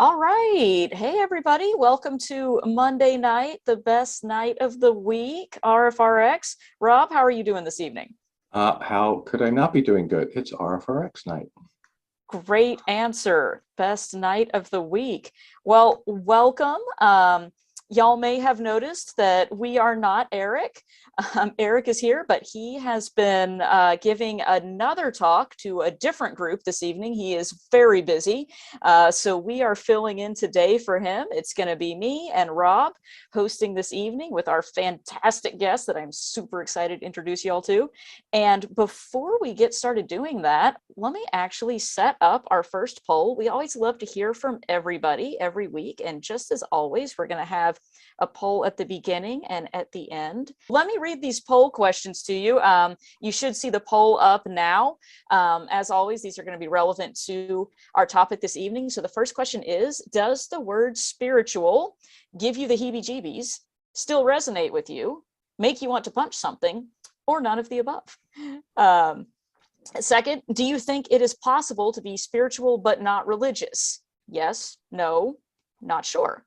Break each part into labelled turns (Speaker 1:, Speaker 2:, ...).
Speaker 1: All right. Hey, everybody. Welcome to Monday night, the best night of the week, RfRx. Rob, how are you doing this evening?
Speaker 2: How could I not be doing good? It's RfRx night.
Speaker 1: Great answer. Best night of the week. Well, welcome. Y'all may have noticed that we are not Eric. Eric is here, but he has been giving another talk to a different group this evening. He is very busy, so we are filling in today for him. It's going to be me and Rob hosting this evening with our fantastic guest that I'm super excited to introduce y'all to. And before we get started doing that, let me actually set up our first poll. We always love to hear from everybody every week, and just as always, we're going to have a poll at the beginning and at the end. Let me read these poll questions to you. You should see the poll up now. As always, these are going to be relevant to our topic this evening. So the first question is, does the word spiritual give you the heebie-jeebies, still resonate with you, make you want to punch something, or none of the above? Second, do you think it is possible to be spiritual but not religious? Yes, no, not sure.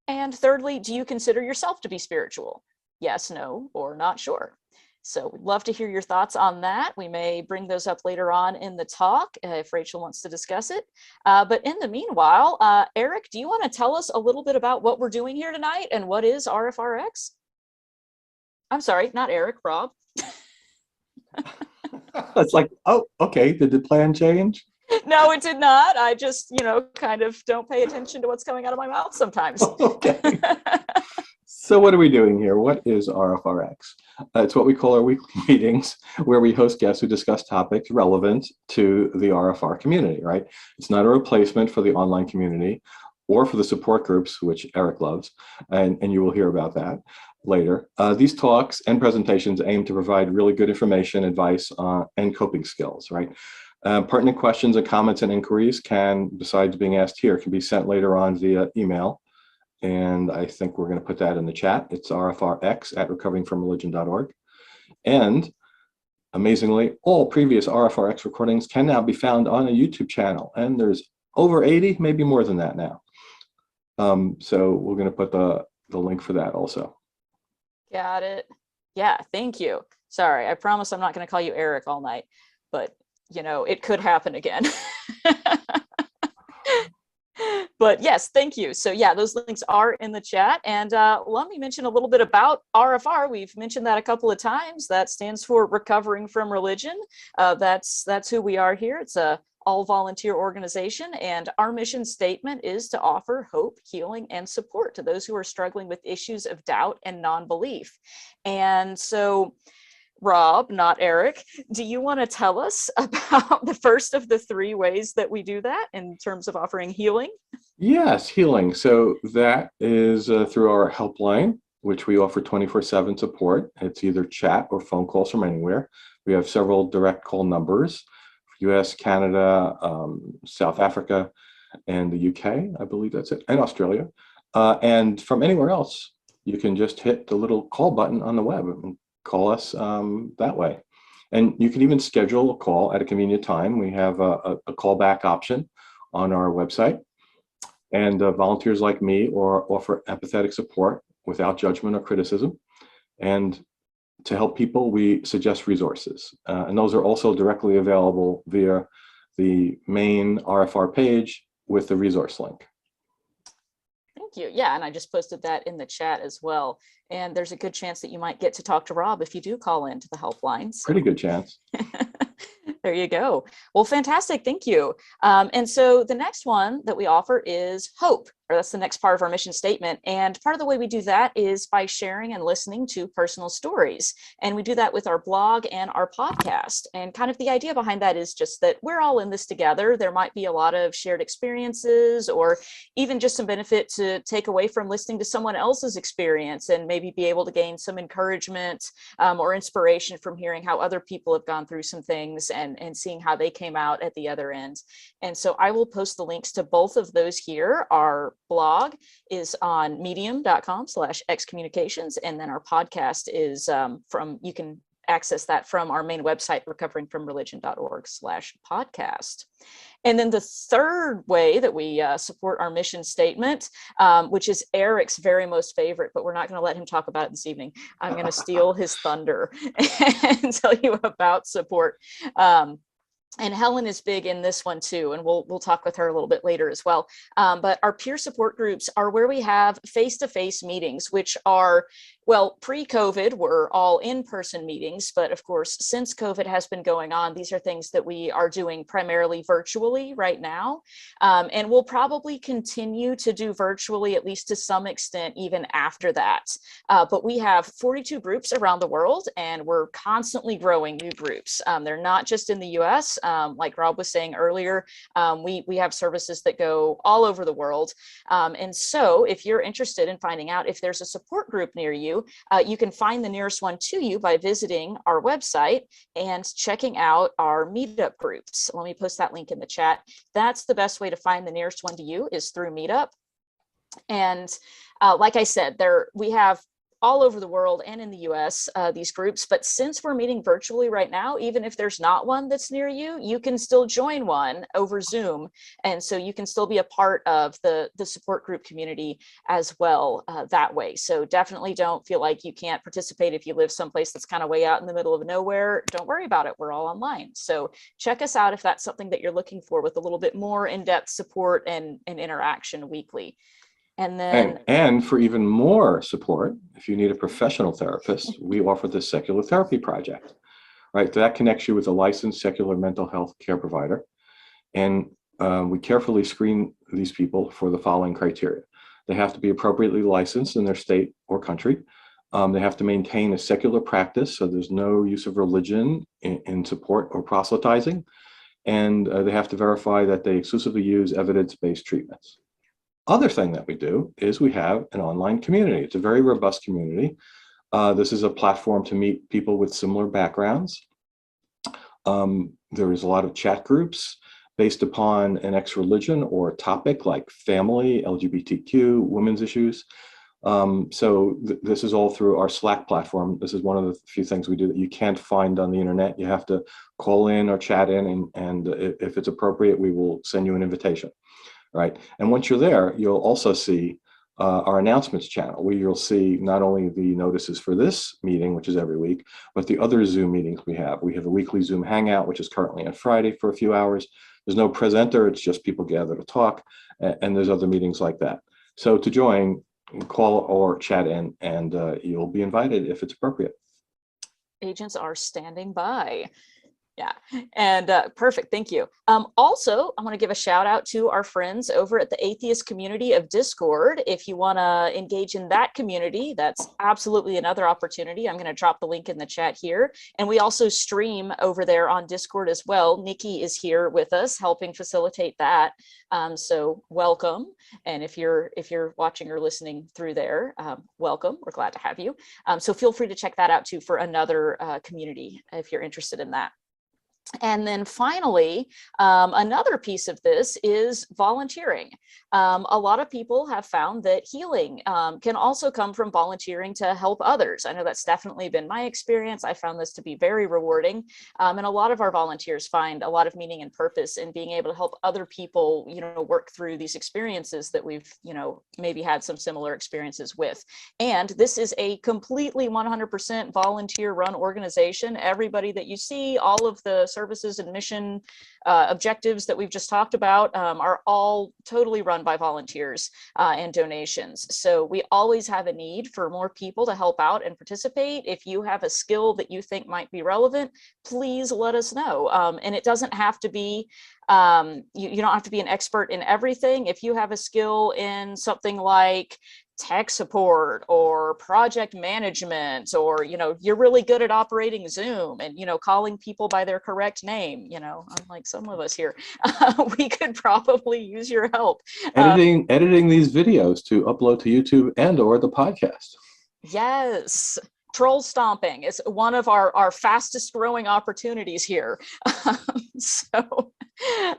Speaker 1: And thirdly, do you consider yourself to be spiritual? Yes, no, or not sure. So we'd love to hear your thoughts on that. We may bring those up later on in the talk if Rachel wants to discuss it. But in the meanwhile, Eric, do you want to tell us a little bit about what we're doing here tonight and what is RfRx? I'm sorry, not Eric, Rob.
Speaker 2: It's like, oh, okay. Did the plan change?
Speaker 1: No, it did not. I just, kind of don't pay attention to what's coming out of my mouth sometimes.
Speaker 2: Okay. So what are we doing here? What is RfRx? It's what we call our weekly meetings, where we host guests who discuss topics relevant to the RFR community, right? It's not a replacement for the online community or for the support groups, which Eric loves, and you will hear about that later. These talks and presentations aim to provide really good information, advice, and coping skills, right? Pertinent questions and comments and inquiries can, besides being asked here, can be sent later on via email. And I think we're going to put that in the chat. It's rfrx@recoveringfromreligion.org. And amazingly, all previous RfRx recordings can now be found on a YouTube channel. And there's over 80, maybe more than that now. So we're going to put the link for that also.
Speaker 1: Got it. Yeah, thank you. Sorry, I promise I'm not going to call you Eric all night, but it could happen again. But yes, thank you. So yeah, those links are in the chat. And let me mention a little bit about RFR. We've mentioned that a couple of times. That stands for Recovering from Religion. That's who we are here. It's a all-volunteer organization, and our mission statement is to offer hope, healing, and support to those who are struggling with issues of doubt and non-belief. And so, Rob, not Eric, do you want to tell us about the first of the three ways that we do that in terms of offering healing?
Speaker 2: Yes, healing. So that is through our helpline, which we offer 24/7 support. It's either chat or phone calls from anywhere. We have several direct call numbers: US, Canada, South Africa, and the UK, I believe that's it, and Australia. And from anywhere else, you can just hit the little call button on the web and call us that way. And you can even schedule a call at a convenient time. We have a callback option on our website. And volunteers like me offer empathetic support without judgment or criticism. And to help people, we suggest resources. And those are also directly available via the main RFR page with the resource link.
Speaker 1: Thank you. Yeah, and I just posted that in the chat as well. And there's a good chance that you might get to talk to Rob if you do call into the helpline. So.
Speaker 2: Pretty good chance.
Speaker 1: There you go. Well, fantastic. Thank you. And so the next one that we offer is hope, or that's the next part of our mission statement. And part of the way we do that is by sharing and listening to personal stories. And we do that with our blog and our podcast. And kind of the idea behind that is just that we're all in this together. There might be a lot of shared experiences or even just some benefit to take away from listening to someone else's experience and maybe be able to gain some encouragement or inspiration from hearing how other people have gone through some things and seeing how they came out at the other end. And so I will post the links to both of those here. Our blog is on medium.com/excommunications. And then our podcast is you can access that from our main website, recoveringfromreligion.org/podcast. And then the third way that we support our mission statement, which is Eric's very most favorite, but we're not going to let him talk about it this evening. I'm going to steal his thunder and tell you about support. And Helen is big in this one too, and we'll talk with her a little bit later as well. But our peer support groups are where we have face-to-face meetings, which are, well, pre-COVID were all in-person meetings, but of course, since COVID has been going on, these are things that we are doing primarily virtually right now. And we'll probably continue to do virtually, at least to some extent, even after that. But we have 42 groups around the world, and we're constantly growing new groups. They're not just in the US. Like Rob was saying earlier, we have services that go all over the world. And so if you're interested in finding out if there's a support group near you, you can find the nearest one to you by visiting our website and checking out our meetup groups. Let me post that link in the chat. That's the best way to find the nearest one to you, is through Meetup. And like I said, we have all over the world and in the US, these groups. But since we're meeting virtually right now, even if there's not one that's near you, you can still join one over Zoom. And so you can still be a part of the support group community as well that way. So definitely don't feel like you can't participate if you live someplace that's kind of way out in the middle of nowhere. Don't worry about it. We're all online. So check us out if that's something that you're looking for, with a little bit more in-depth support and interaction weekly. And then,
Speaker 2: and for even more support, if you need a professional therapist, we offer the Secular Therapy Project, right? That connects you with a licensed secular mental health care provider. And we carefully screen these people for the following criteria. They have to be appropriately licensed in their state or country. They have to maintain a secular practice, so there's no use of religion in support or proselytizing. And they have to verify that they exclusively use evidence-based treatments. Other thing that we do is we have an online community. It's a very robust community. This is a platform to meet people with similar backgrounds. There is a lot of chat groups based upon an ex-religion or a topic like family, LGBTQ, women's issues. This is all through our Slack platform. This is one of the few things we do that you can't find on the internet. You have to call in or chat in, and if it's appropriate, we will send you an invitation. Right. And once you're there, you'll also see our announcements channel, where you'll see not only the notices for this meeting, which is every week, but the other Zoom meetings we have. We have a weekly Zoom hangout, which is currently on Friday for a few hours. There's no presenter. It's just people gather to talk. And there's other meetings like that. So to join, call or chat in, and you'll be invited if it's appropriate.
Speaker 1: Agents are standing by. Yeah, and perfect. Thank you. Also, I want to give a shout out to our friends over at the Atheist community of Discord. If you want to engage in that community, that's absolutely another opportunity. I'm going to drop the link in the chat here. And we also stream over there on Discord as well. Nikki is here with us, helping facilitate that. So welcome. And if you're watching or listening through there, welcome. We're glad to have you. So feel free to check that out too for another community if you're interested in that. And then finally, another piece of this is volunteering. A lot of people have found that healing can also come from volunteering to help others. I know that's definitely been my experience. I found this to be very rewarding. And a lot of our volunteers find a lot of meaning and purpose in being able to help other people, work through these experiences that we've, maybe had some similar experiences with. And this is a completely 100% volunteer run organization. Everybody that you see, all of the services and mission objectives that we've just talked about are all totally run by volunteers and donations. So we always have a need for more people to help out and participate. If you have a skill that you think might be relevant, please let us know. And it doesn't have to be, you don't have to be an expert in everything. If you have a skill in something like tech support or project management, or you're really good at operating Zoom and calling people by their correct name, unlike some of us here, we could probably use your help
Speaker 2: editing these videos to upload to YouTube and or the podcast.
Speaker 1: Yes. Troll stomping is one of our fastest growing opportunities here.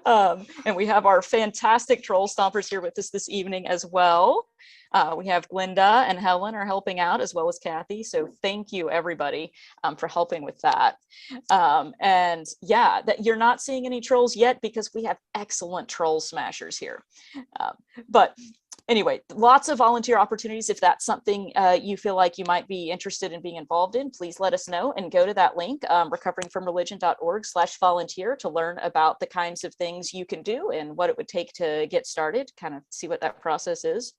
Speaker 1: And we have our fantastic troll stompers here with us this evening as well. We have Glinda and Helen are helping out, as well as Kathy. So thank you, everybody, for helping with that. And yeah, that you're not seeing any trolls yet because we have excellent troll smashers here. But anyway, lots of volunteer opportunities. If that's something you feel like you might be interested in being involved in, please let us know and go to that link, recoveringfromreligion.org/volunteer, to learn about the kinds of things you can do and what it would take to get started, kind of see what that process is.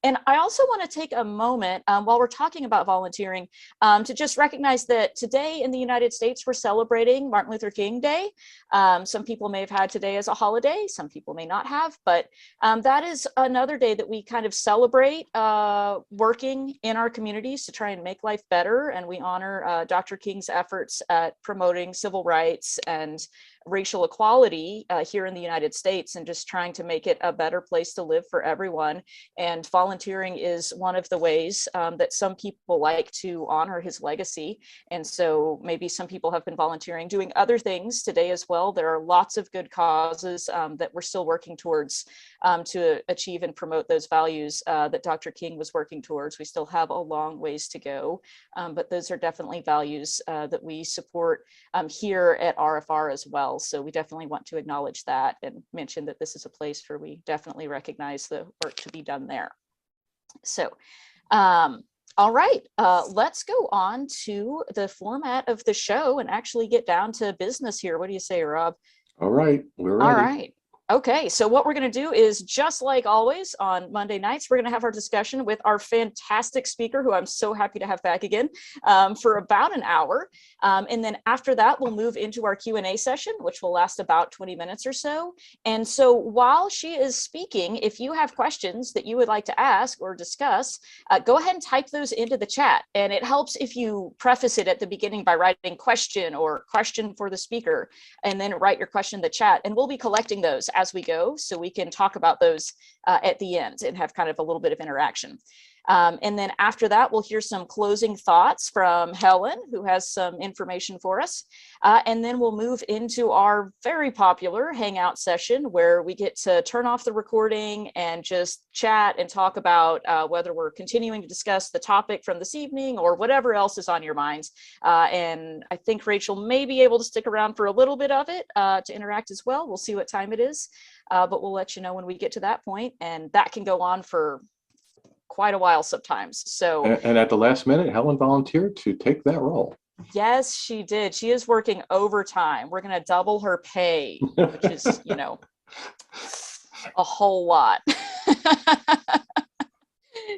Speaker 1: And I also want to take a moment while we're talking about volunteering to just recognize that today in the United States, we're celebrating Martin Luther King Day. Some people may have had today as a holiday, some people may not have, but that is another day that we kind of celebrate working in our communities to try and make life better. And we honor Dr. King's efforts at promoting civil rights and racial equality here in the United States, and just trying to make it a better place to live for everyone. And volunteering is one of the ways that some people like to honor his legacy. And so maybe some people have been volunteering, doing other things today as well. There are lots of good causes that we're still working towards to achieve and promote those values that Dr. King was working towards. We still have a long ways to go, but those are definitely values that we support here at RFR as well. So we definitely want to acknowledge that and mention that this is a place where we definitely recognize the work to be done there. So, all right, let's go on to the format of the show and actually get down to business here. What do you say, Rob?
Speaker 2: All right, we're ready.
Speaker 1: All right. Okay, so what we're going to do is, just like always on Monday nights, we're going to have our discussion with our fantastic speaker, who I'm so happy to have back again, for about an hour. And then after that, we'll move into our Q&A session, which will last about 20 minutes or so. And so while she is speaking, if you have questions that you would like to ask or discuss, go ahead and type those into the chat. And it helps if you preface it at the beginning by writing question or question for the speaker, and then write your question in the chat. And we'll be collecting those as we go, so we can talk about those at the end and have kind of a little bit of interaction. And then after that, we'll hear some closing thoughts from Helen, who has some information for us. And then we'll move into our very popular Hangout session, where we get to turn off the recording and just chat and talk about whether we're continuing to discuss the topic from this evening or whatever else is on your minds. And I think Rachel may be able to stick around for a little bit of it to interact as well. We'll see what time it is, but we'll let you know when we get to that point. And that can go on for quite a while sometimes. So,
Speaker 2: and at the last minute, Helen volunteered to take that role.
Speaker 1: Yes, she did. She is working overtime. We're going to double her pay, which is, you know, a whole lot.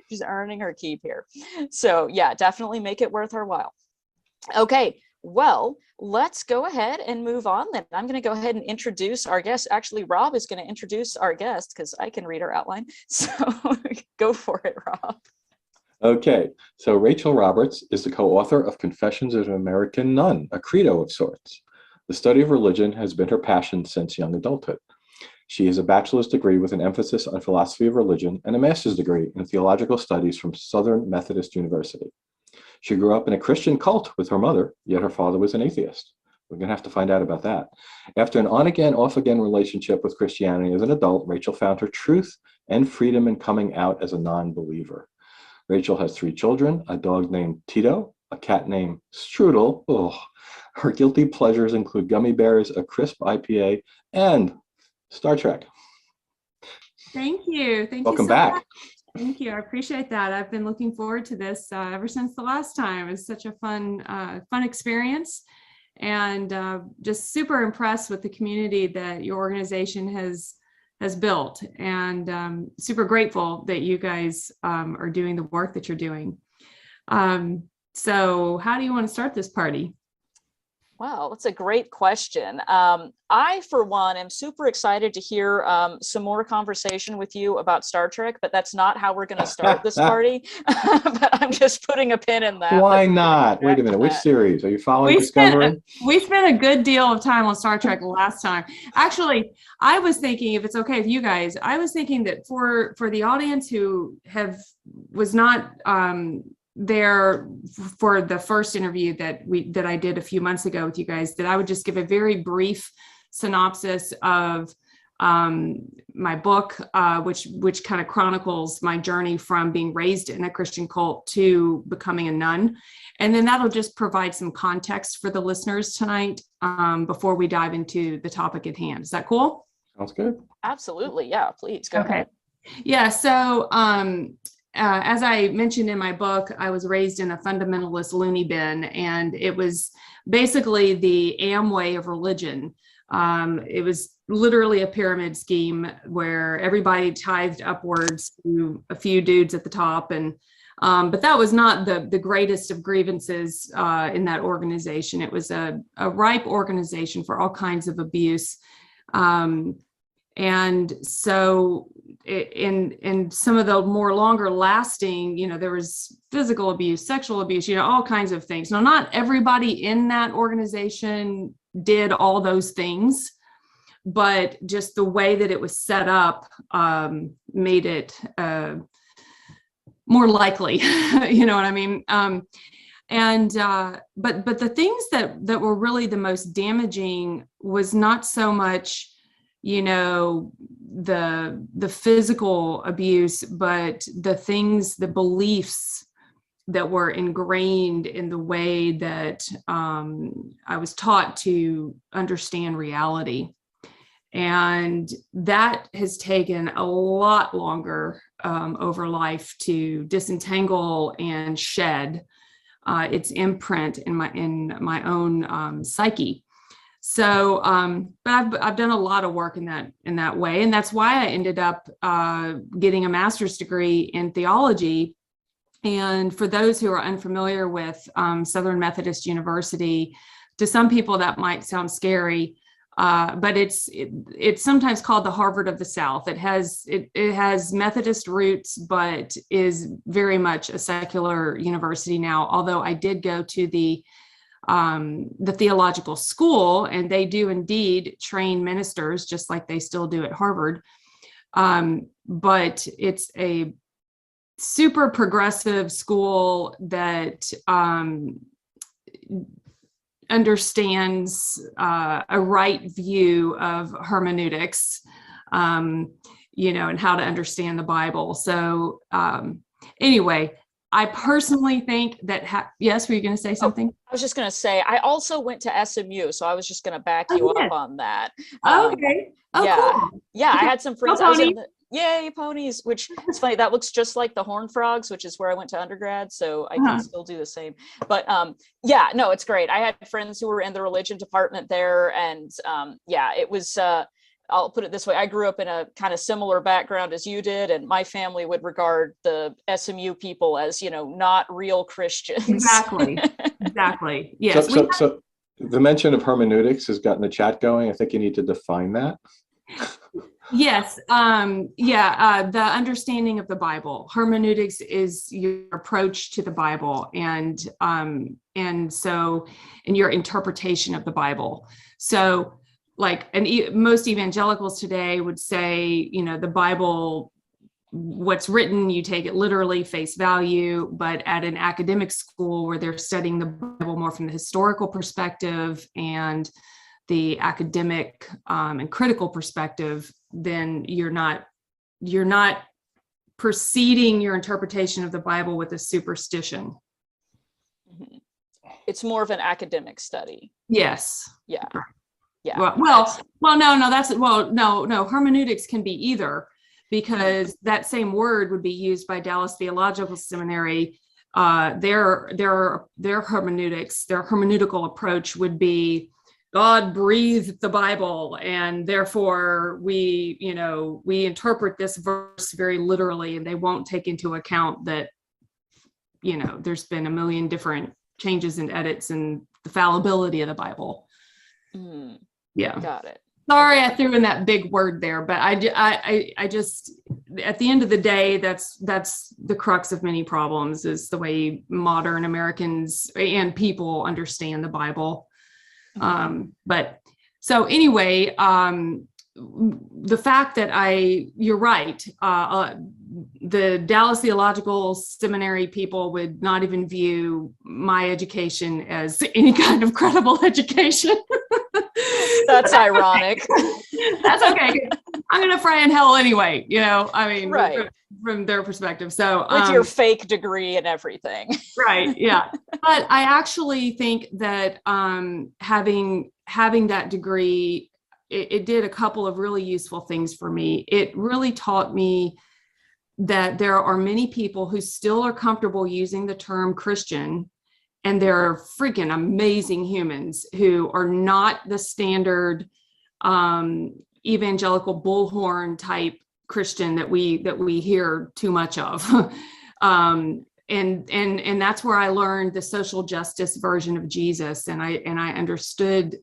Speaker 1: She's earning her keep here. So yeah, definitely make it worth her while. Okay, well, let's go ahead and move on then. I'm going to go ahead and introduce our guest. Actually, Rob is going to introduce our guest because I can read her outline. So go for it, Rob.
Speaker 2: Okay, so Rachel Roberts is the co-author of Confessions of an American Nun, a Credo of Sorts. The study of religion has been her passion since young adulthood. She has a bachelor's degree with an emphasis on philosophy of religion and a master's degree in Theological Studies from Southern Methodist University. She grew up in a Christian cult with her mother, yet her father was an atheist. We're going to have to find out about that. After an on-again, off-again relationship with Christianity as an adult, Rachel found her truth and freedom in coming out as a non-believer. Rachel has 3 children, a dog named Tito, a cat named Strudel. Oh, her guilty pleasures include gummy bears, a crisp IPA, and Star Trek.
Speaker 3: Thank you.
Speaker 2: Welcome back.
Speaker 3: Thank you. I appreciate that. I've been looking forward to this ever since the last time. It's such a fun experience, and just super impressed with the community that your organization has built, and super grateful that you guys are doing the work that you're doing. So how do you want to start this party?
Speaker 1: Wow, that's a great question. I, for one, am super excited to hear some more conversation with you about Star Trek, but that's not how we're going to start this party. But I'm just putting a pin in that.
Speaker 2: Why not? Wait a minute. Which series? Are you following Discovery?
Speaker 3: We spent a good deal of time on Star Trek last time. Actually, I was thinking, if it's okay with you guys, I was thinking that for the audience who was not there for the first interview that I did a few months ago with you guys, that I would just give a very brief synopsis of my book, which kind of chronicles my journey from being raised in a Christian cult to becoming a nun. And then that'll just provide some context for the listeners tonight before we dive into the topic at hand. Is that cool?
Speaker 2: Sounds good.
Speaker 1: Absolutely. Yeah, please go ahead.
Speaker 3: Yeah. So as I mentioned in my book, I was raised in a fundamentalist loony bin, and it was basically the Amway of religion. It was literally a pyramid scheme where everybody tithed upwards to a few dudes at the top. And but that was not the greatest of grievances in that organization. It was a ripe organization for all kinds of abuse. And so in some of the more longer lasting, there was physical abuse, sexual abuse, all kinds of things. Now, not everybody in that organization did all those things, but just the way that it was set up made it more likely, you know what I mean? But the things that were really the most damaging was not so much, the physical abuse, but the beliefs that were ingrained in the way that I was taught to understand reality. And that has taken a lot longer over life to disentangle and shed its imprint in my own psyche. So, but I've done a lot of work in that way, and that's why I ended up getting a master's degree in theology. And for those who are unfamiliar with Southern Methodist University, to some people that might sound scary, but it's sometimes called the Harvard of the South. It has Methodist roots, but is very much a secular university now. Although I did go to the theological school, and they do indeed train ministers just like they still do at Harvard. But it's a super progressive school that understands a right view of hermeneutics, and how to understand the Bible. So anyway, I personally think that, yes, were you going to say something?
Speaker 1: I was just going to say, I also went to SMU, so I was just going to back you up on that.
Speaker 3: Okay.
Speaker 1: Cool. Yeah, I had some friends.
Speaker 3: Yay,
Speaker 1: ponies, which is funny. That looks just like the Horned Frogs, which is where I went to undergrad, so I can still do the same. But yeah, no, it's great. I had friends who were in the religion department there, and it was, I'll put it this way, I grew up in a kind of similar background as you did, and my family would regard the SMU people as, not real Christians.
Speaker 3: Exactly. Yes.
Speaker 2: So the mention of hermeneutics has gotten the chat going. I think you need to define that.
Speaker 3: Yes. The understanding of the Bible. Hermeneutics is your approach to the Bible, and your interpretation of the Bible. So most evangelicals today would say, the Bible, what's written, you take it literally, face value. But at an academic school where they're studying the Bible more from the historical perspective and the academic and critical perspective, then you're not preceding your interpretation of the Bible with a superstition.
Speaker 1: Mm-hmm. It's more of an academic study.
Speaker 3: Yes.
Speaker 1: Yeah. Yeah.
Speaker 3: No. Hermeneutics can be either, because that same word would be used by Dallas Theological Seminary. Their hermeneutics, their hermeneutical approach would be, God breathed the Bible, and therefore we interpret this verse very literally, and they won't take into account that, there's been a million different changes and edits and the fallibility of the Bible.
Speaker 1: Mm.
Speaker 3: Yeah.
Speaker 1: Got it.
Speaker 3: Sorry, I threw in that big word there, but I just, at the end of the day, that's the crux of many problems, is the way modern Americans and people understand the Bible. But so anyway, the fact that you're right, the Dallas Theological Seminary people would not even view my education as any kind of credible education.
Speaker 1: That's ironic.
Speaker 3: That's okay. I'm going to fry in hell anyway, I mean,
Speaker 1: Right.
Speaker 3: from their perspective. So
Speaker 1: with your fake degree and everything.
Speaker 3: Right. Yeah. But I actually think that having that degree, it did a couple of really useful things for me. It really taught me that there are many people who still are comfortable using the term Christian, and there are freaking amazing humans who are not the standard evangelical bullhorn type Christian that we hear too much of. And that's where I learned the social justice version of Jesus, and I understood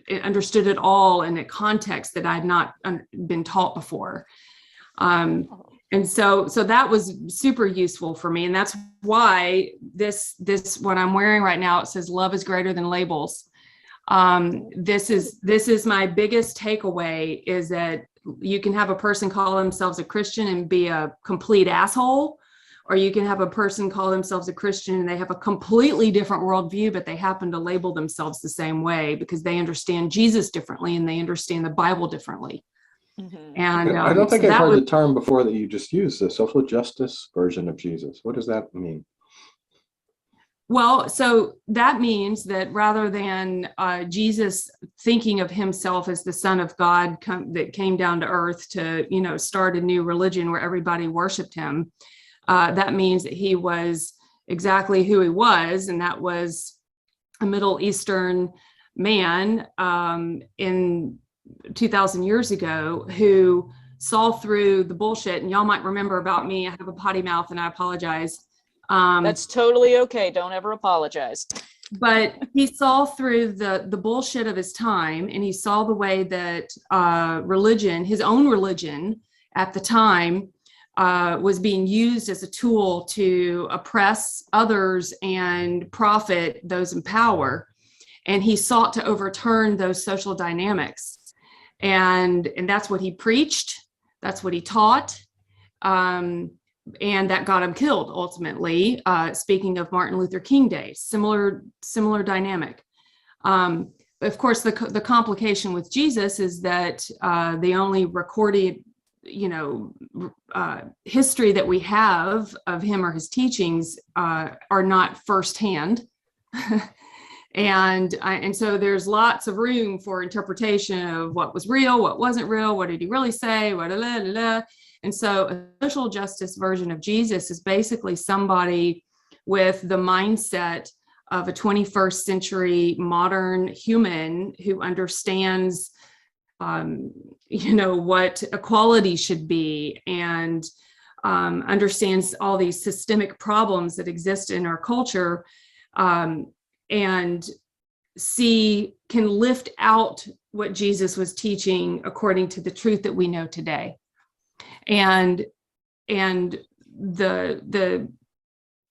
Speaker 3: it all in a context that I had not been taught before. And so that was super useful for me, and that's why this what I'm wearing right now, it says "Love is greater than labels." This is my biggest takeaway, is that you can have a person call themselves a Christian and be a complete asshole, or you can have a person call themselves a Christian and they have a completely different worldview, but they happen to label themselves the same way because they understand Jesus differently and they understand the Bible differently.
Speaker 1: Mm-hmm.
Speaker 3: And
Speaker 2: I don't think I've heard the term before that you just used, the social justice version of Jesus. What does that mean?
Speaker 3: Well, so that means that rather than Jesus thinking of himself as the Son of God that came down to earth to, start a new religion where everybody worshiped him, that means that he was exactly who he was, and that was a Middle Eastern man in 2,000 years ago who saw through the bullshit. And y'all might remember about me, I have a potty mouth and I apologize.
Speaker 1: That's totally okay. Don't ever apologize.
Speaker 3: But he saw through the bullshit of his time, and he saw the way that religion, his own religion at the time, was being used as a tool to oppress others and profit those in power. And he sought to overturn those social dynamics. And that's what he preached. That's what he taught. And that got him killed ultimately. Speaking of Martin Luther King Day, similar dynamic. Of course, the complication with Jesus is that the only recorded, history that we have of him or his teachings are not firsthand. And so there's lots of room for interpretation of what was real, what wasn't real, what did he really say, And so a social justice version of Jesus is basically somebody with the mindset of a 21st century modern human who understands, what equality should be, and understands all these systemic problems that exist in our culture, and can lift out what Jesus was teaching according to the truth that we know today. And the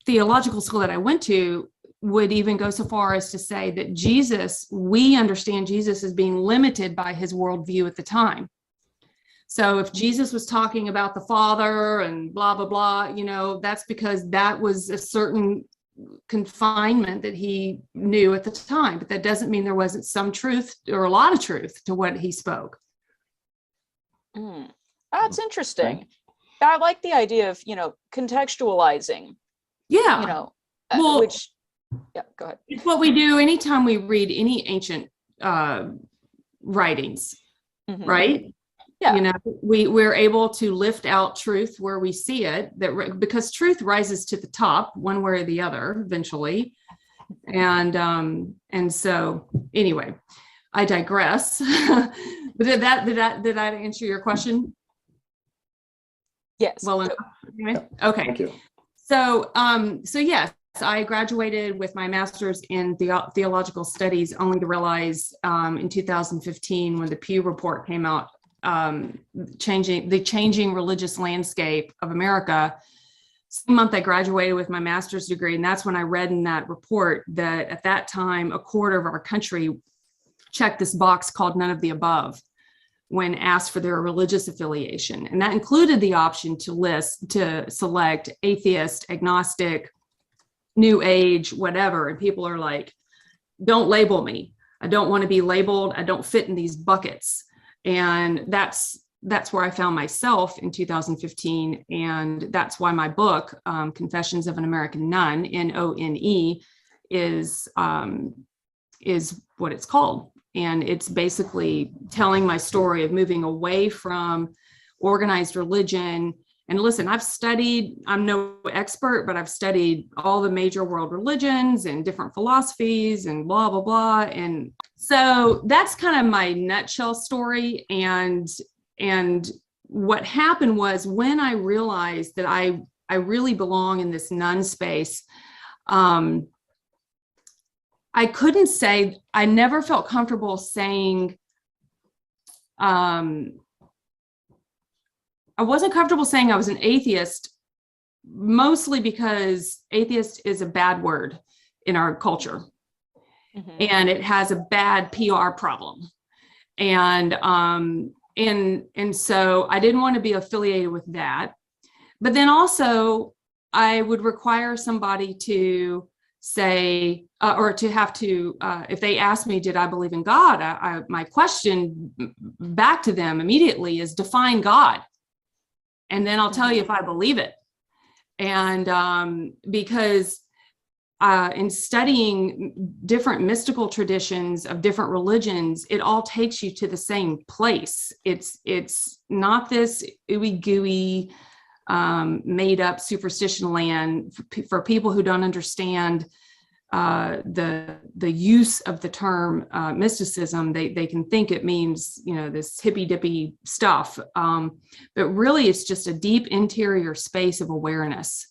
Speaker 3: theological school that I went to would even go so far as to say that we understand Jesus as being limited by his worldview at the time. So if Jesus was talking about the Father and blah, blah, blah, that's because that was a certain confinement that he knew at the time, but that doesn't mean there wasn't some truth or a lot of truth to what he spoke.
Speaker 1: That's interesting. I like the idea of, contextualizing.
Speaker 3: Yeah.
Speaker 1: Go ahead.
Speaker 3: It's what we do anytime we read any ancient writings,
Speaker 1: Mm-hmm.
Speaker 3: right?
Speaker 1: Yeah.
Speaker 3: We're able to lift out truth where we see it, because truth rises to the top one way or the other eventually. And so anyway, I digress. But did that answer your question?
Speaker 1: Yes.
Speaker 3: Well enough. Anyway? Okay.
Speaker 2: Thank you.
Speaker 3: So yes, I graduated with my master's in theological studies, only to realize in 2015, when the Pew report came out, changing religious landscape of America. Same month I graduated with my master's degree, and that's when I read in that report that at that time, a quarter of our country checked this box called none of the above when asked for their religious affiliation. And that included the option to select atheist, agnostic, new age, whatever. And people are like, don't label me. I don't want to be labeled. I don't fit in these buckets. And that's that's where I found myself in 2015. And that's why my book, Confessions of an American Nun, None, is what it's called. And it's basically telling my story of moving away from organized religion. And listen, I'm no expert, but I've studied all the major world religions and different philosophies and blah, blah, blah. And so that's kind of my nutshell story. And what happened was, when I realized that I really belong in this nun space, I couldn't say, I never felt comfortable saying, I wasn't comfortable saying I was an atheist, mostly because atheist is a bad word in our culture. Mm-hmm. And it has a bad PR problem. And so I didn't want to be affiliated with that. But then also I would require somebody to say, or to have to, if they ask me, did I believe in God? My question back to them immediately is, define God. And then I'll tell you if I believe it. And because in studying different mystical traditions of different religions, it all takes you to the same place. It's not this ooey gooey made up superstition land for people who don't understand the use of the term mysticism. They can think it means, this hippy dippy stuff, but really it's just a deep interior space of awareness.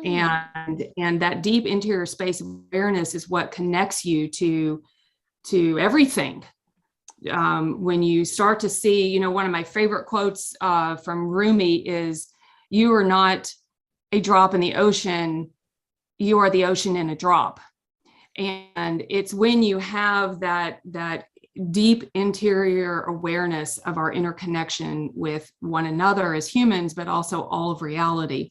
Speaker 3: And that deep interior space of awareness is what connects you to everything. When you start to see, one of my favorite quotes from Rumi is, "You are not a drop in the ocean, you are the ocean in a drop." And it's when you have that deep interior awareness of our interconnection with one another as humans, but also all of reality,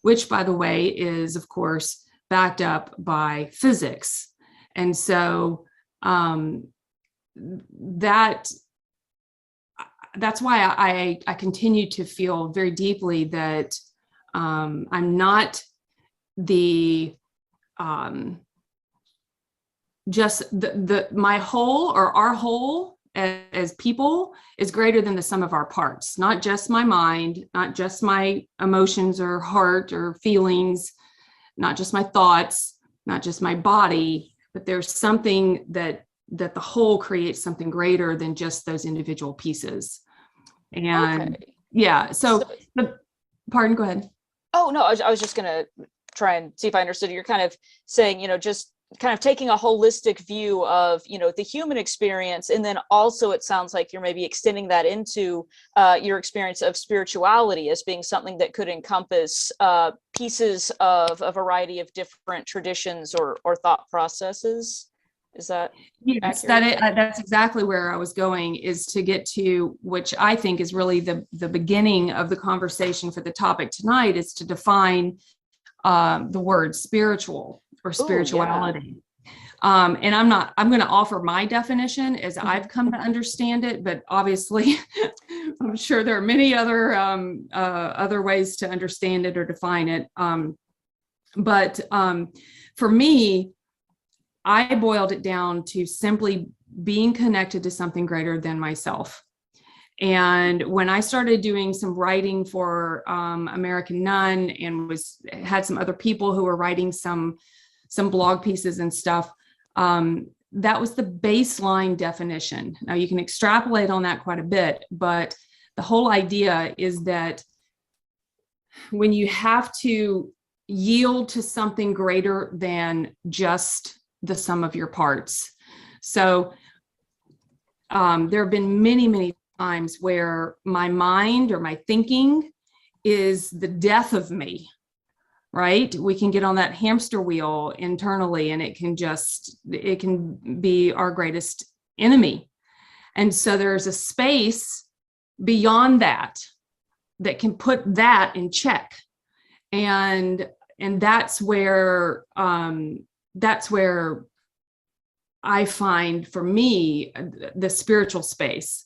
Speaker 3: which, by the way, is, of course, backed up by physics. And so that's why I continue to feel very deeply that I'm not my whole, or our whole as people, is greater than the sum of our parts. Not just my mind, not just my emotions or heart or feelings, not just my thoughts, not just my body, but there's something that the whole creates something greater than just those individual pieces. And okay. Yeah, so pardon, go ahead.
Speaker 1: Oh, no, I was just going to try and see if I understood. You're kind of saying, just kind of taking a holistic view of, the human experience. And then also it sounds like you're maybe extending that into your experience of spirituality as being something that could encompass pieces of a variety of different traditions or thought processes. Is that
Speaker 3: yes, that's exactly where I was going, is to get to, which I think is really the beginning of the conversation for the topic tonight, is to define the word spiritual or spirituality. Ooh, yeah. And I'm going to offer my definition as I've come to understand it, but obviously I'm sure there are many other ways to understand it or define it. But for me, I boiled it down to simply being connected to something greater than myself. And when I started doing some writing for American Nun, and had some other people who were writing some blog pieces and stuff, that was the baseline definition. Now you can extrapolate on that quite a bit, but the whole idea is that when you have to yield to something greater than just the sum of your parts. So there have been many, many times where my mind or my thinking is the death of me, right? We can get on that hamster wheel internally, and it can be our greatest enemy. And so there's a space beyond that can put that in check. And that's where I find, for me, the spiritual space.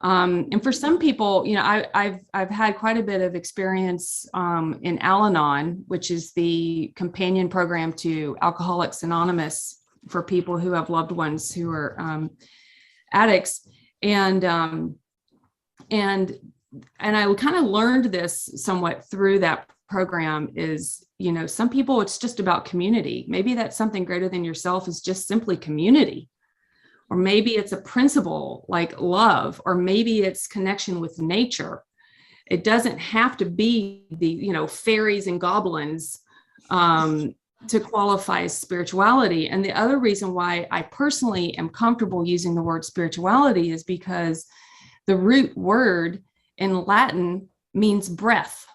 Speaker 3: And for some people, I've had quite a bit of experience in Al-Anon, which is the companion program to Alcoholics Anonymous for people who have loved ones who are addicts. And I kind of learned this somewhat through that program is, some people, it's just about community. Maybe that's something greater than yourself is just simply community. Or maybe it's a principle like love, or maybe it's connection with nature. It doesn't have to be the, fairies and goblins to qualify as spirituality. And the other reason why I personally am comfortable using the word spirituality is because the root word in Latin means breath.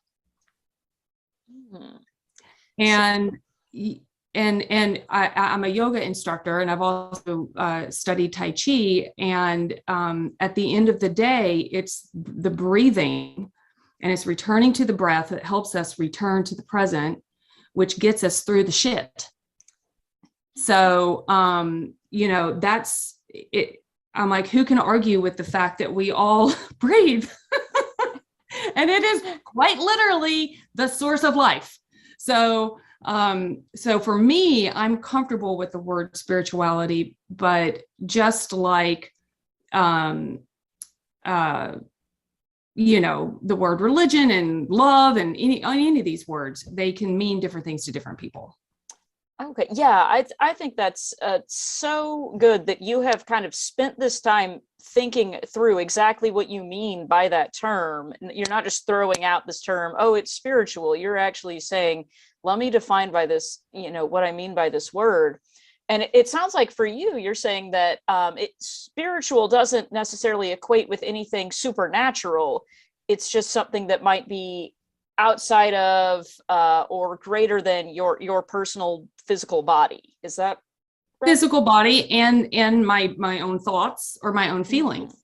Speaker 3: And I'm a yoga instructor, and I've also studied Tai Chi. And at the end of the day, it's the breathing and it's returning to the breath that helps us return to the present, which gets us through the shit. So, that's it. I'm like, who can argue with the fact that we all breathe? And it is quite literally the source of life. So for me, I'm comfortable with the word spirituality, but just like, the word religion and love and any of these words, they can mean different things to different people.
Speaker 1: Okay. Yeah, I think that's so good that you have kind of spent this time thinking through exactly what you mean by that term. You're not just throwing out this term, oh, it's spiritual. You're actually saying, let me define by this, what I mean by this word. And it sounds like for you, you're saying that spiritual doesn't necessarily equate with anything supernatural. It's just something that might be outside of or greater than your personal physical body. Is that right?
Speaker 3: Physical body and my own thoughts or my own feelings.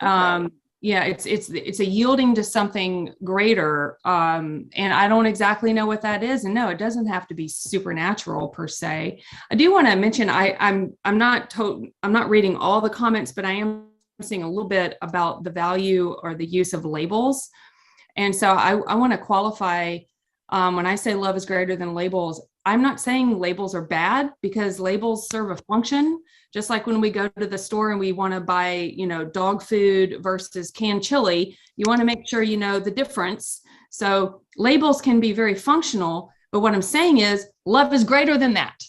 Speaker 3: Okay. It's a yielding to something greater, and I don't exactly know what that is. And no, it doesn't have to be supernatural per se. I do want to mention I'm not reading all the comments, but I am seeing a little bit about the value or the use of labels. And so I want to qualify when I say love is greater than labels. I'm not saying labels are bad, because labels serve a function. Just like when we go to the store and we want to buy, dog food versus canned chili, you want to make sure you know the difference. So labels can be very functional, but what I'm saying is love is greater than that.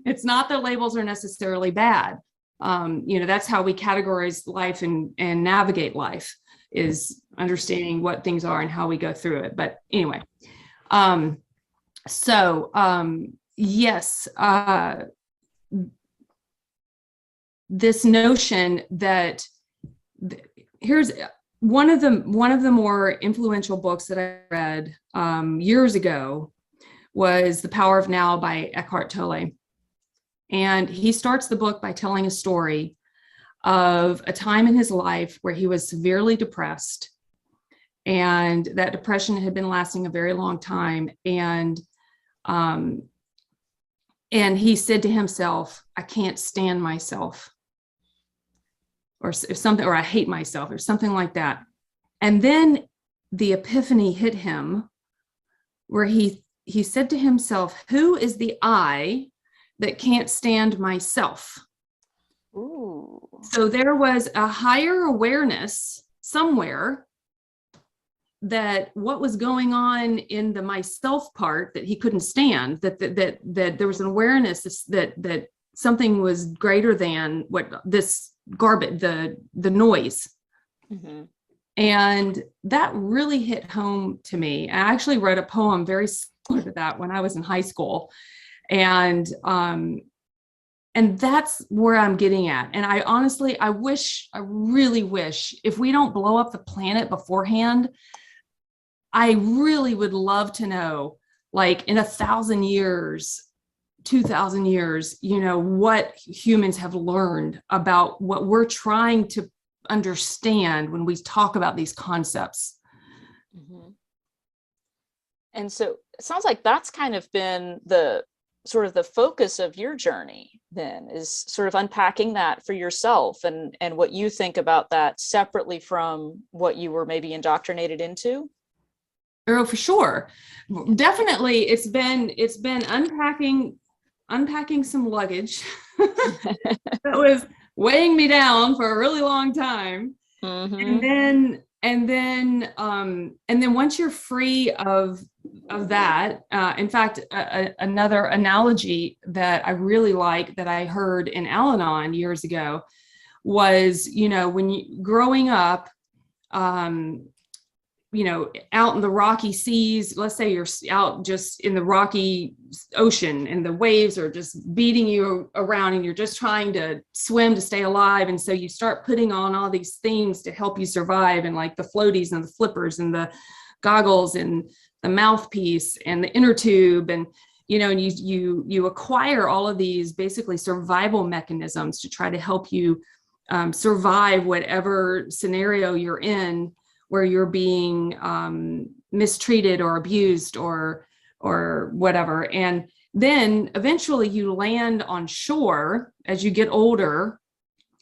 Speaker 3: It's not that labels are necessarily bad. That's how we categorize life and navigate life, is understanding what things are and how we go through it. But anyway, yes, this notion that here's one of the more influential books that I read years ago was The Power of Now by Eckhart Tolle. And he starts the book by telling a story of a time in his life where he was severely depressed, and that depression had been lasting a very long time. And he said to himself, I can't stand myself, or something, or I hate myself, or something like that. And then the epiphany hit him, where he said to himself, who is the I that can't stand myself?
Speaker 1: Ooh. So
Speaker 3: there was a higher awareness somewhere that what was going on in the myself part that he couldn't stand, that there was an awareness that something was greater than what this garbage, the noise. Mm-hmm. And that really hit home to me. I actually wrote a poem very similar to that when I was in high school. And that's where I'm getting at. And I really wish, if we don't blow up the planet beforehand, I really would love to know, like in 1,000 years, 2,000 years, what humans have learned about what we're trying to understand when we talk about these concepts.
Speaker 1: Mm-hmm. And so it sounds like that's kind of been the sort of the focus of your journey then, is sort of unpacking that for yourself and what you think about that separately from what you were maybe indoctrinated into?
Speaker 3: Oh, for sure. Definitely. It's been unpacking some luggage that was weighing me down for a really long time.
Speaker 1: Mm-hmm.
Speaker 3: And then once you're free of that, in fact, another analogy that I really like that I heard in Al-Anon years ago was, when you growing up, out in the rocky seas, let's say you're out just in the rocky ocean and the waves are just beating you around and you're just trying to swim to stay alive. And so you start putting on all these things to help you survive, and like the floaties and the flippers and the goggles and the mouthpiece and the inner tube. And, and you acquire all of these basically survival mechanisms to try to help you survive whatever scenario you're in, where you're being mistreated or abused or whatever. And then eventually you land on shore as you get older,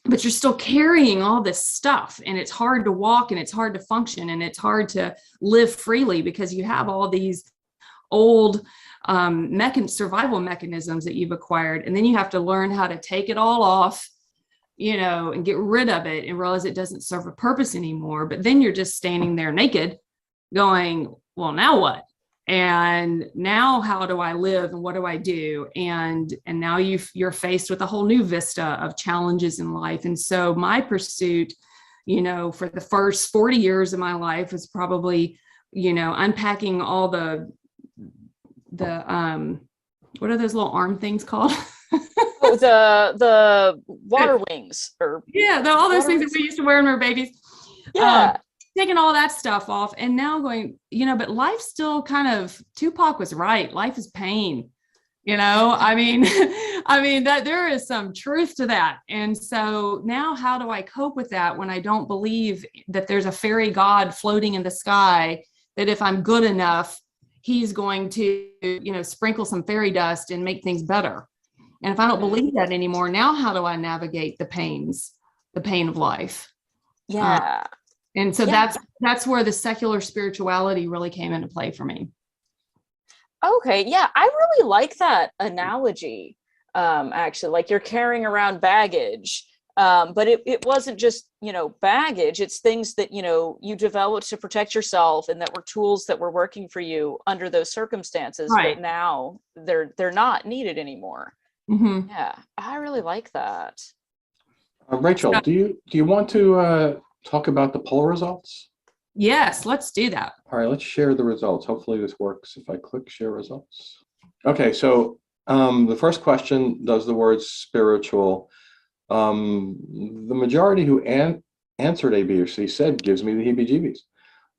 Speaker 3: but you're still carrying all this stuff, and it's hard to walk and it's hard to function and it's hard to live freely because you have all these old survival mechanisms that you've acquired. And then you have to learn how to take it all off, and get rid of it and realize it doesn't serve a purpose anymore. But then you're just standing there naked going, well, now what? And now how do I live and what do I do? And now you're faced with a whole new vista of challenges in life. And so my pursuit, for the first 40 years of my life was probably, unpacking all the what are those little arm things called?
Speaker 1: The water wings, or
Speaker 3: all those things that we used to wear when we were babies. Taking all that stuff off, and now going, but life's still kind of, Tupac was right. Life is pain. I mean that there is some truth to that. And so now how do I cope with that when I don't believe that there's a fairy god floating in the sky, that if I'm good enough, he's going to, sprinkle some fairy dust and make things better? And if I don't believe that anymore, now how do I navigate the pain of life?
Speaker 1: Yeah.
Speaker 3: And so that's where the secular spirituality really came into play for me.
Speaker 1: Okay. Yeah. I really like that analogy. Actually, like you're carrying around baggage, but it wasn't just, baggage. It's things that, you developed to protect yourself, and that were tools that were working for you under those circumstances.
Speaker 3: Right.
Speaker 1: But now they're not needed anymore.
Speaker 3: Mm-hmm.
Speaker 1: Yeah, I really like that.
Speaker 2: Rachel, do you want to talk about the poll results?
Speaker 3: Yes, let's do that.
Speaker 2: All right, let's share the results. Hopefully this works if I click share results. Okay, so the first question, does the word spiritual, the majority who answered A, B, or C said gives me the heebie-jeebies.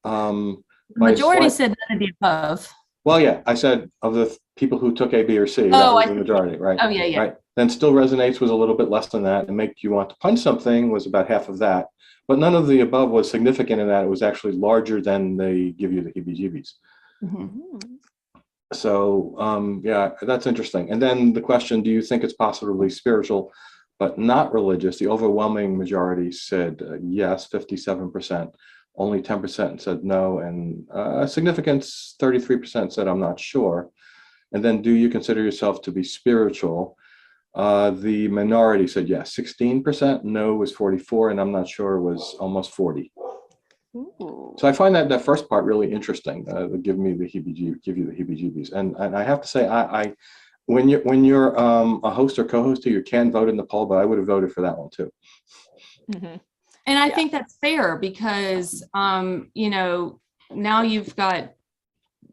Speaker 3: The majority said none of the above.
Speaker 2: Well, yeah, I said of the people who took A, B, or C, that was the majority, right?
Speaker 3: Oh, yeah.
Speaker 2: Right. Then still resonates was a little bit less than that, and make you want to punch something was about half of that. But none of the above was significant in that it was actually larger than they give you the heebie-jeebies.
Speaker 3: Mm-hmm.
Speaker 2: So, yeah, that's interesting. And then the question, do you think it's possibly spiritual but not religious? The overwhelming majority said yes, 57%. Only 10% said no, and significance, 33% said I'm not sure. And then, do you consider yourself to be spiritual? The minority said yes, 16%. No was 44%, and I'm not sure was almost 40%.
Speaker 1: Ooh.
Speaker 2: So I find that first part really interesting. Give you the heebie-jeebies, and I have to say, when you're a host or co-host, you can vote in the poll, but I would have voted for that one too.
Speaker 1: Mm-hmm.
Speaker 3: And I think that's fair because, now you've got,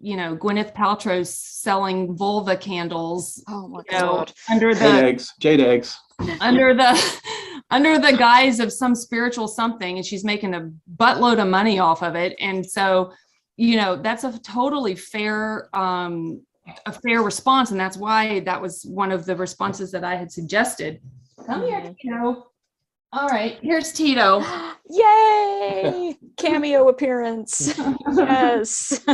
Speaker 3: Gwyneth Paltrow selling vulva candles.
Speaker 1: Oh my God.
Speaker 3: Under the
Speaker 2: Jade eggs.
Speaker 3: under the guise of some spiritual something, and she's making a buttload of money off of it. And so, that's a totally fair, response, and that's why that was one of the responses that I had suggested. Come here, Tito. All right, here's Tito.
Speaker 1: Yay! Cameo appearance. Yes.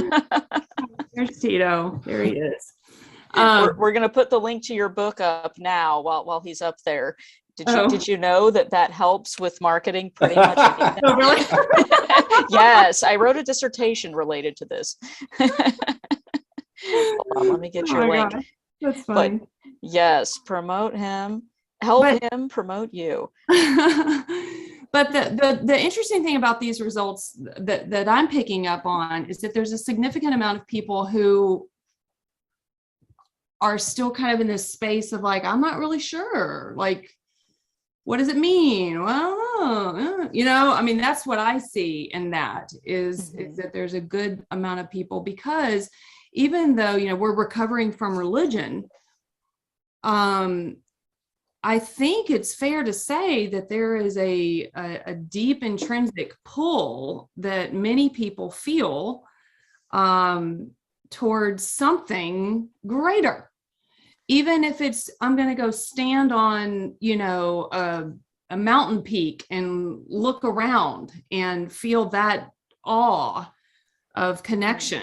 Speaker 3: Here's Tito. There he is.
Speaker 1: We're going to put the link to your book up now while he's up there. Did you know that helps with marketing pretty much anything?
Speaker 3: Oh, really?
Speaker 1: Yes, I wrote a dissertation related to this. Hold on, let me get your link.
Speaker 3: Gosh, that's funny.
Speaker 1: But yes, promote him, help him promote you.
Speaker 3: But the interesting thing about these results that I'm picking up on is that there's a significant amount of people who are still kind of in this space of like, I'm not really sure. Like, what does it mean? Well, you know, I mean, that's what I see in that is that there's a good amount of people, because even though, you know, we're recovering from religion, I think it's fair to say that there is a deep intrinsic pull that many people feel towards something greater. Even if it's, I'm going to go stand on, you know, a mountain peak and look around and feel that awe of connection.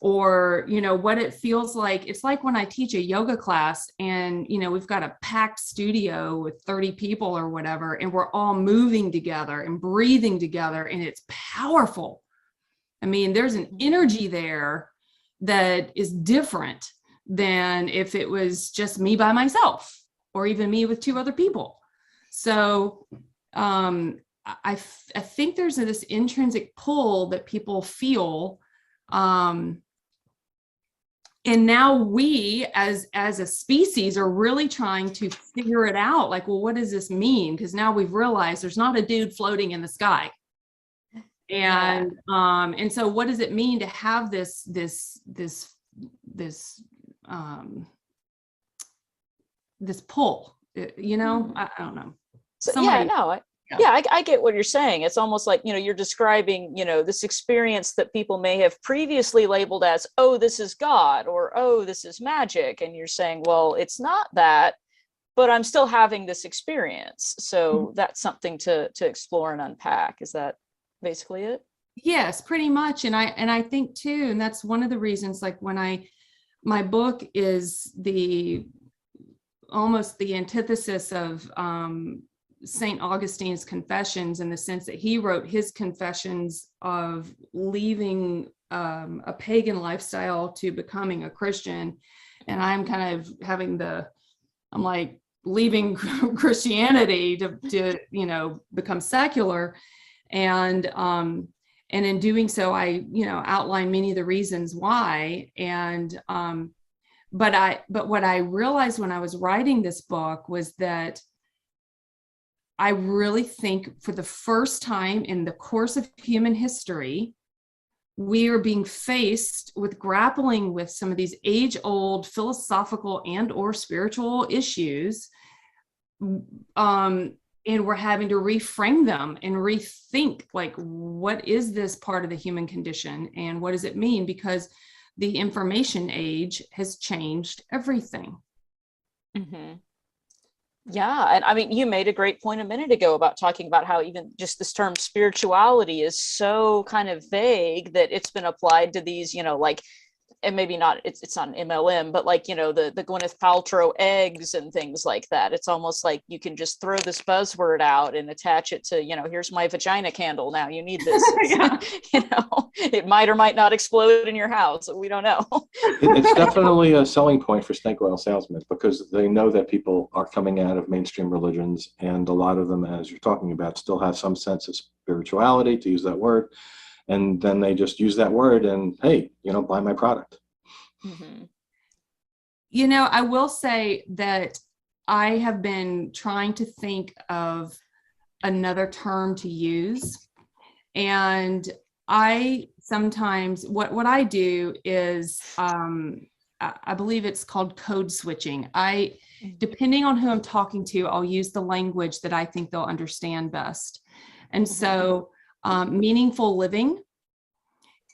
Speaker 3: Or, you know, what it feels like. It's like when I teach a yoga class and, you know, we've got a packed studio with 30 people or whatever, and we're all moving together and breathing together, and it's powerful. I mean, there's an energy there that is different than if it was just me by myself or even me with two other people. So I think there's this intrinsic pull that people feel. And now we as a species are really trying to figure it out. Like, well, what does this mean? Because now we've realized there's not a dude floating in the sky. And so what does it mean to have this pull, you know? I don't know.
Speaker 1: I get what you're saying. It's almost like, you know, you're describing, you know, this experience that people may have previously labeled as, oh, this is God, or, oh, this is magic. And you're saying, well, it's not that, but I'm still having this experience. So that's something to explore and unpack. Is that basically it?
Speaker 3: Yes, pretty much. And I think too, and that's one of the reasons, like when my book is almost the antithesis of St. Augustine's Confessions, in the sense that he wrote his confessions of leaving a pagan lifestyle to becoming a Christian. And I'm kind of I'm like leaving Christianity to you know, become secular. And in doing so, I, you know, outline many of the reasons why. And but what I realized when I was writing this book was that I really think for the first time in the course of human history, we are being faced with grappling with some of these age-old philosophical and or spiritual issues. And we're having to reframe them and rethink, like, what is this part of the human condition and what does it mean? Because the information age has changed everything.
Speaker 1: Yeah, and I mean, you made a great point a minute ago about talking about how even just this term spirituality is so kind of vague that it's been applied to these, you know, like, and maybe not, it's not an MLM, but like, you know, the Gwyneth Paltrow eggs and things like that. It's almost like you can just throw this buzzword out and attach it to, you know, here's my vagina candle. Now you need this. You know, it might or might not explode in your house. We don't know.
Speaker 2: It's definitely a selling point for snake oil salesmen, because they know that people are coming out of mainstream religions, and a lot of them, as you're talking about, still have some sense of spirituality, to use that word. And then they just use that word and, hey, you know, buy my product.
Speaker 3: You know, I will say that I have been trying to think of another term to use. And I sometimes, what I do is, I believe it's called code switching. Depending on who I'm talking to, I'll use the language that I think they'll understand best. And so meaningful living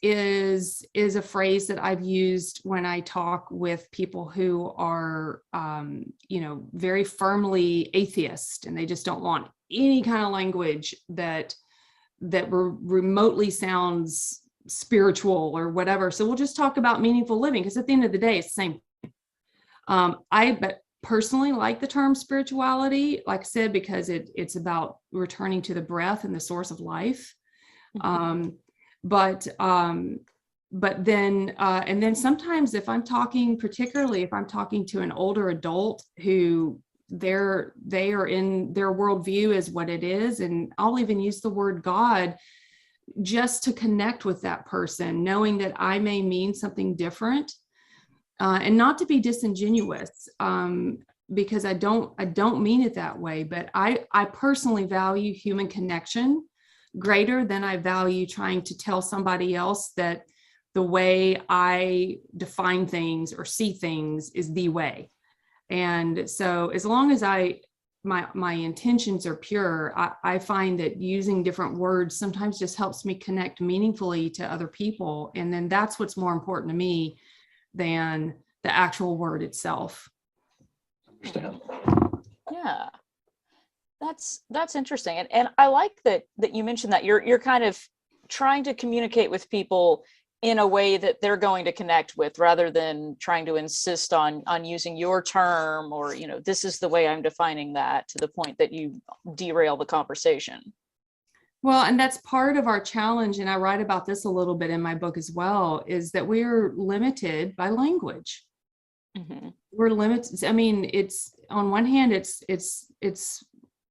Speaker 3: is a phrase that I've used when I talk with people who are, you know, very firmly atheist, and they just don't want any kind of language that remotely sounds spiritual or whatever. So we'll just talk about meaningful living, because at the end of the day, it's the same. I personally like the term spirituality, like I said, because it's about returning to the breath and the source of life. But then and then sometimes if I'm talking, particularly if I'm talking to an older adult who they are in their worldview is what it is, and I'll even use the word God just to connect with that person, knowing that I may mean something different, and not to be disingenuous, because I don't mean it that way, but I personally value human connection greater than I value trying to tell somebody else that the way I define things or see things is the way. And so as long as my intentions are pure, I find that using different words sometimes just helps me connect meaningfully to other people. And then that's what's more important to me than the actual word itself.
Speaker 2: Understand.
Speaker 1: Yeah, that's interesting. And I like that you mentioned that you're kind of trying to communicate with people in a way that they're going to connect with, rather than trying to insist on using your term, or, this is the way I'm defining that, to the point that you derail the conversation.
Speaker 3: Well, and that's part of our challenge, and I write about this a little bit in my book as well, is that we're limited by language. We're limited. I mean, it's on one hand, it's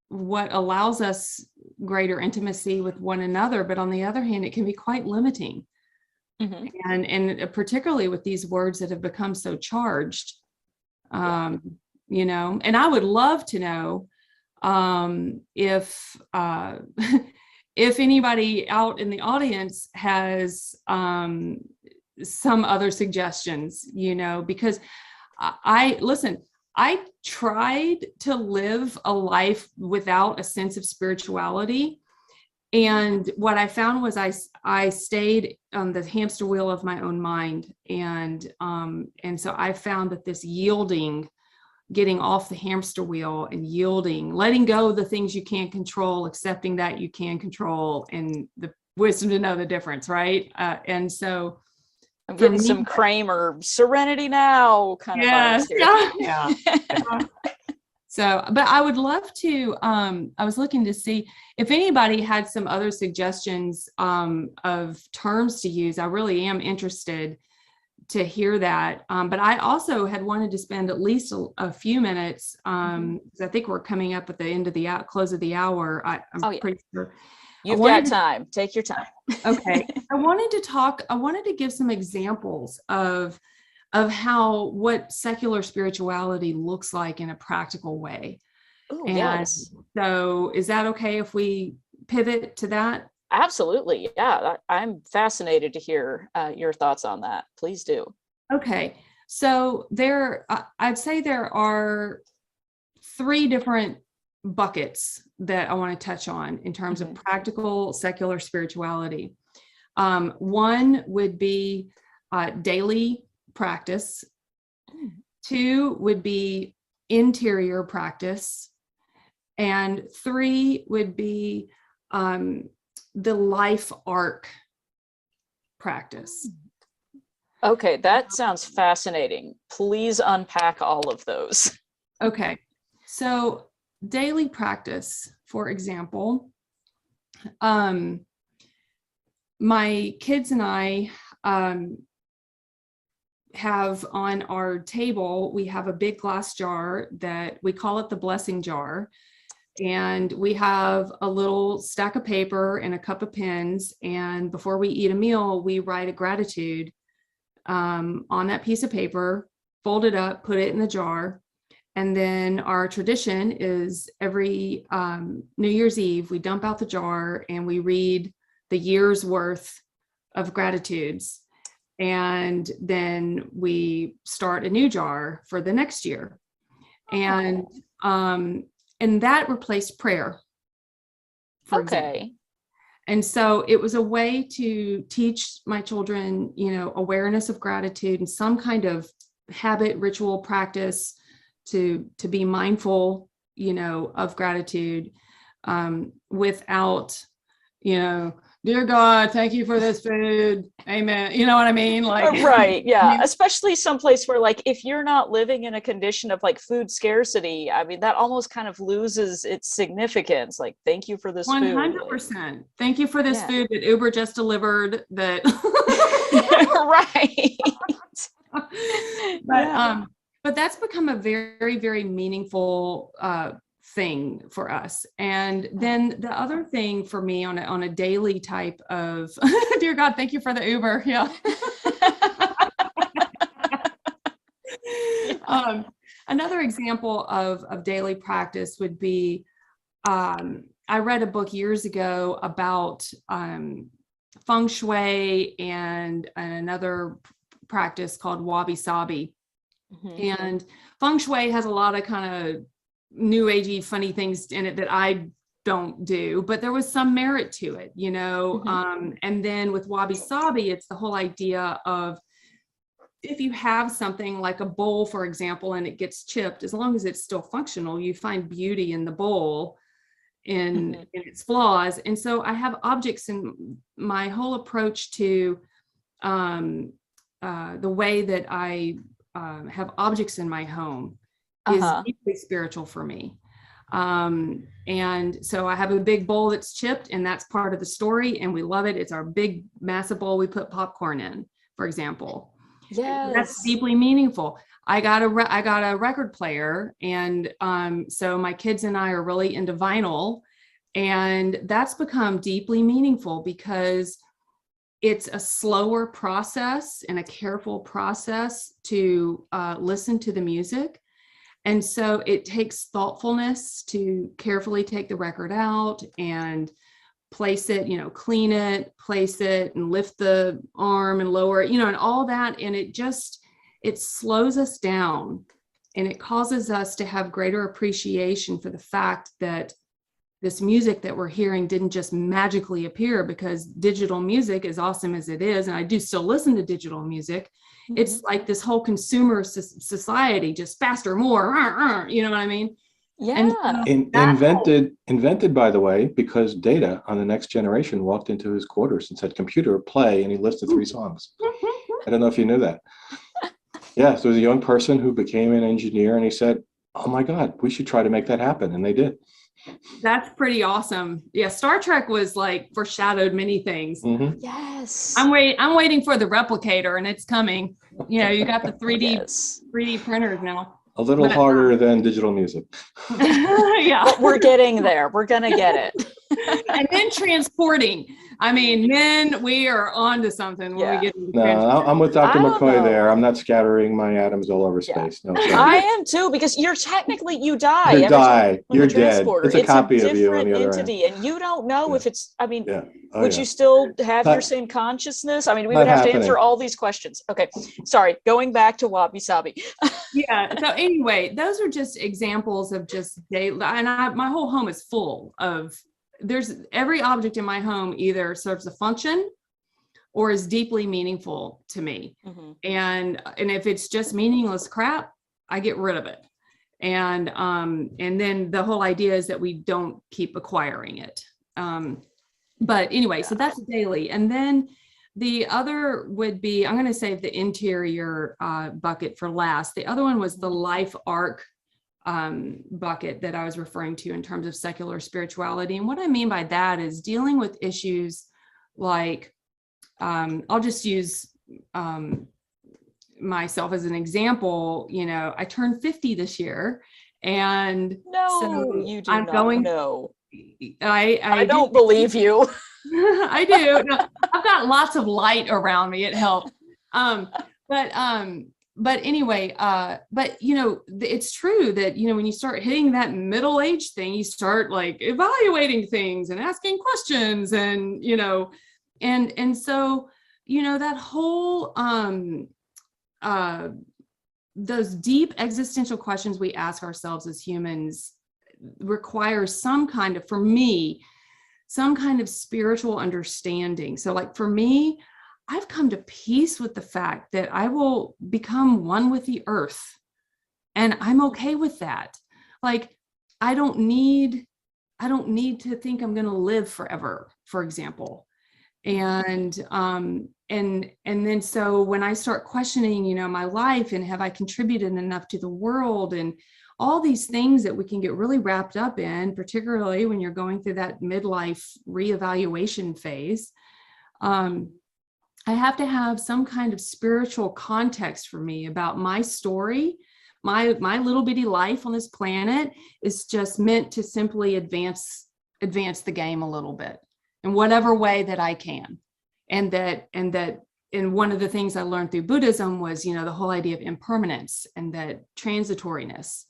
Speaker 3: what allows us greater intimacy with one another, but on the other hand, it can be quite limiting. And particularly with these words that have become so charged, and I would love to know if anybody out in the audience has some other suggestions, because I tried to live a life without a sense of spirituality. And what I found was I stayed on the hamster wheel of my own mind. And so I found that this yielding, getting off the hamster wheel and yielding, letting go of the things you can't control, accepting that you can control, and the wisdom to know the difference, right? And so
Speaker 1: I'm getting some Kramer Serenity Now kind of vibes here.
Speaker 3: Yeah. So, but I would love to, I was looking to see if anybody had some other suggestions of terms to use. I really am interested to hear that. But I also had wanted to spend at least a few minutes, because I think we're coming up at the end of the close of the hour. I'm pretty sure.
Speaker 1: You've got time. Take your time.
Speaker 3: Okay. I wanted to give some examples of what secular spirituality looks like in a practical way.
Speaker 1: Ooh,
Speaker 3: and
Speaker 1: yes.
Speaker 3: So is that okay if we pivot to that?
Speaker 1: Absolutely. Yeah. I'm fascinated to hear your thoughts on that. Please do.
Speaker 3: Okay. So I'd say there are 3 different buckets that I want to touch on in terms of practical secular spirituality. One would be daily practice. 2 would be interior practice, and 3 would be the life arc practice.
Speaker 1: Okay, that sounds fascinating. Please unpack all of those.
Speaker 3: Okay, so daily practice, for example, my kids and I have on our table, we have a big glass jar that we call it the blessing jar. And we have a little stack of paper and a cup of pens. And before we eat a meal, we write a gratitude on that piece of paper, fold it up, put it in the jar. And then our tradition is every New Year's Eve, we dump out the jar and we read the year's worth of gratitudes. And then we start a new jar for the next year. And that replaced prayer. For example. And so it was a way to teach my children, awareness of gratitude and some kind of habit, ritual practice to be mindful, of gratitude, without, dear God, thank you for this food. Amen. You know what I mean? Like,
Speaker 1: right. Yeah. Especially someplace where, like, if you're not living in a condition of like food scarcity, I mean, that almost kind of loses its significance. Like, thank you for this
Speaker 3: 100%. Thank you for this food that Uber just delivered. That
Speaker 1: right.
Speaker 3: But that's become a very, very meaningful thing for us. And then the other thing for me on a daily type of, dear God, thank you for the Uber. Yeah. Another example of daily practice would be, I read a book years ago about feng shui and another practice called wabi sabi. And feng shui has a lot of kind of new agey funny things in it that I don't do, but there was some merit to it, you know. And then with wabi sabi, it's the whole idea of, if you have something like a bowl, for example, and it gets chipped, as long as it's still functional, you find beauty in the bowl, in its flaws. And so I have objects, in my whole approach to the way that I have objects in my home is deeply spiritual for me. And so I have a big bowl that's chipped, and that's part of the story, and we love it. It's our big massive bowl we put popcorn in, for example.
Speaker 1: Yes.
Speaker 3: That's deeply meaningful. I got a record player, and so my kids and I are really into vinyl, and that's become deeply meaningful because it's a slower process and a careful process to listen to the music. And so it takes thoughtfulness to carefully take the record out and place it, you know, clean it, place it, and lift the arm and lower it, you know, and all that. And it slows us down, and it causes us to have greater appreciation for the fact that this music that we're hearing didn't just magically appear, because digital music, as awesome as it is, and I do still listen to digital music, it's like this whole consumer society, just faster, more, you know what I mean?
Speaker 1: Yeah.
Speaker 2: Invented, by the way, because Data on the Next Generation walked into his quarters and said, "Computer, play," and he listed 3 songs. I don't know if you knew that. Yeah, so there was a young person who became an engineer, and he said, "Oh my God, we should try to make that happen," and they did.
Speaker 3: That's pretty awesome. Yeah, Star Trek was like foreshadowed many things.
Speaker 1: Yes.
Speaker 3: I'm waiting for the replicator, and it's coming. You know, you got the 3D printers now.
Speaker 2: A little harder than digital music.
Speaker 3: Yeah.
Speaker 1: But we're getting there. We're going to get it.
Speaker 3: And then transporting. I mean, then we are on to something when we get into
Speaker 2: I'm with Dr. McCoy there. I'm not scattering my atoms all over space. No, sorry.
Speaker 1: I am too, because you die.
Speaker 2: You die. You're dead. It's a copy of you on the other
Speaker 1: entity, and you don't know if it's, I mean,
Speaker 2: would
Speaker 1: you still have your same consciousness? I mean, we would have to answer all these questions. Okay, sorry, going back to wabi sabi.
Speaker 3: Yeah, so anyway, those are just examples of just daily, and my whole home is full of, there's every object in my home either serves a function or is deeply meaningful to me. And if it's just meaningless crap, I get rid of it. And then the whole idea is that we don't keep acquiring it. But anyway, so that's daily. And then the other would be, I'm going to save the interior bucket for last. The other one was the life arc bucket that I was referring to in terms of secular spirituality. And what I mean by that is dealing with issues like, I'll just use myself as an example. You know, I turned 50 this year, and
Speaker 1: you do not know.
Speaker 3: I
Speaker 1: don't believe you.
Speaker 3: I do. No, I've got lots of light around me. It helps. But anyway, but you know, it's true that, you know, when you start hitting that middle age thing, you start like evaluating things and asking questions, and, you know, and so, you know, that whole, those deep existential questions we ask ourselves as humans requires some kind of, for me, some kind of spiritual understanding. So like for me, I've come to peace with the fact that I will become one with the earth, and I'm okay with that. Like, I don't need to think I'm going to live forever, for example. And then so when I start questioning, you know, my life and have I contributed enough to the world, and all these things that we can get really wrapped up in, particularly when you're going through that midlife reevaluation phase, I have to have some kind of spiritual context for me about my story. My little bitty life on this planet is just meant to simply advance the game a little bit in whatever way that I can. And one of the things I learned through Buddhism was, you know, the whole idea of impermanence and that transitoriness,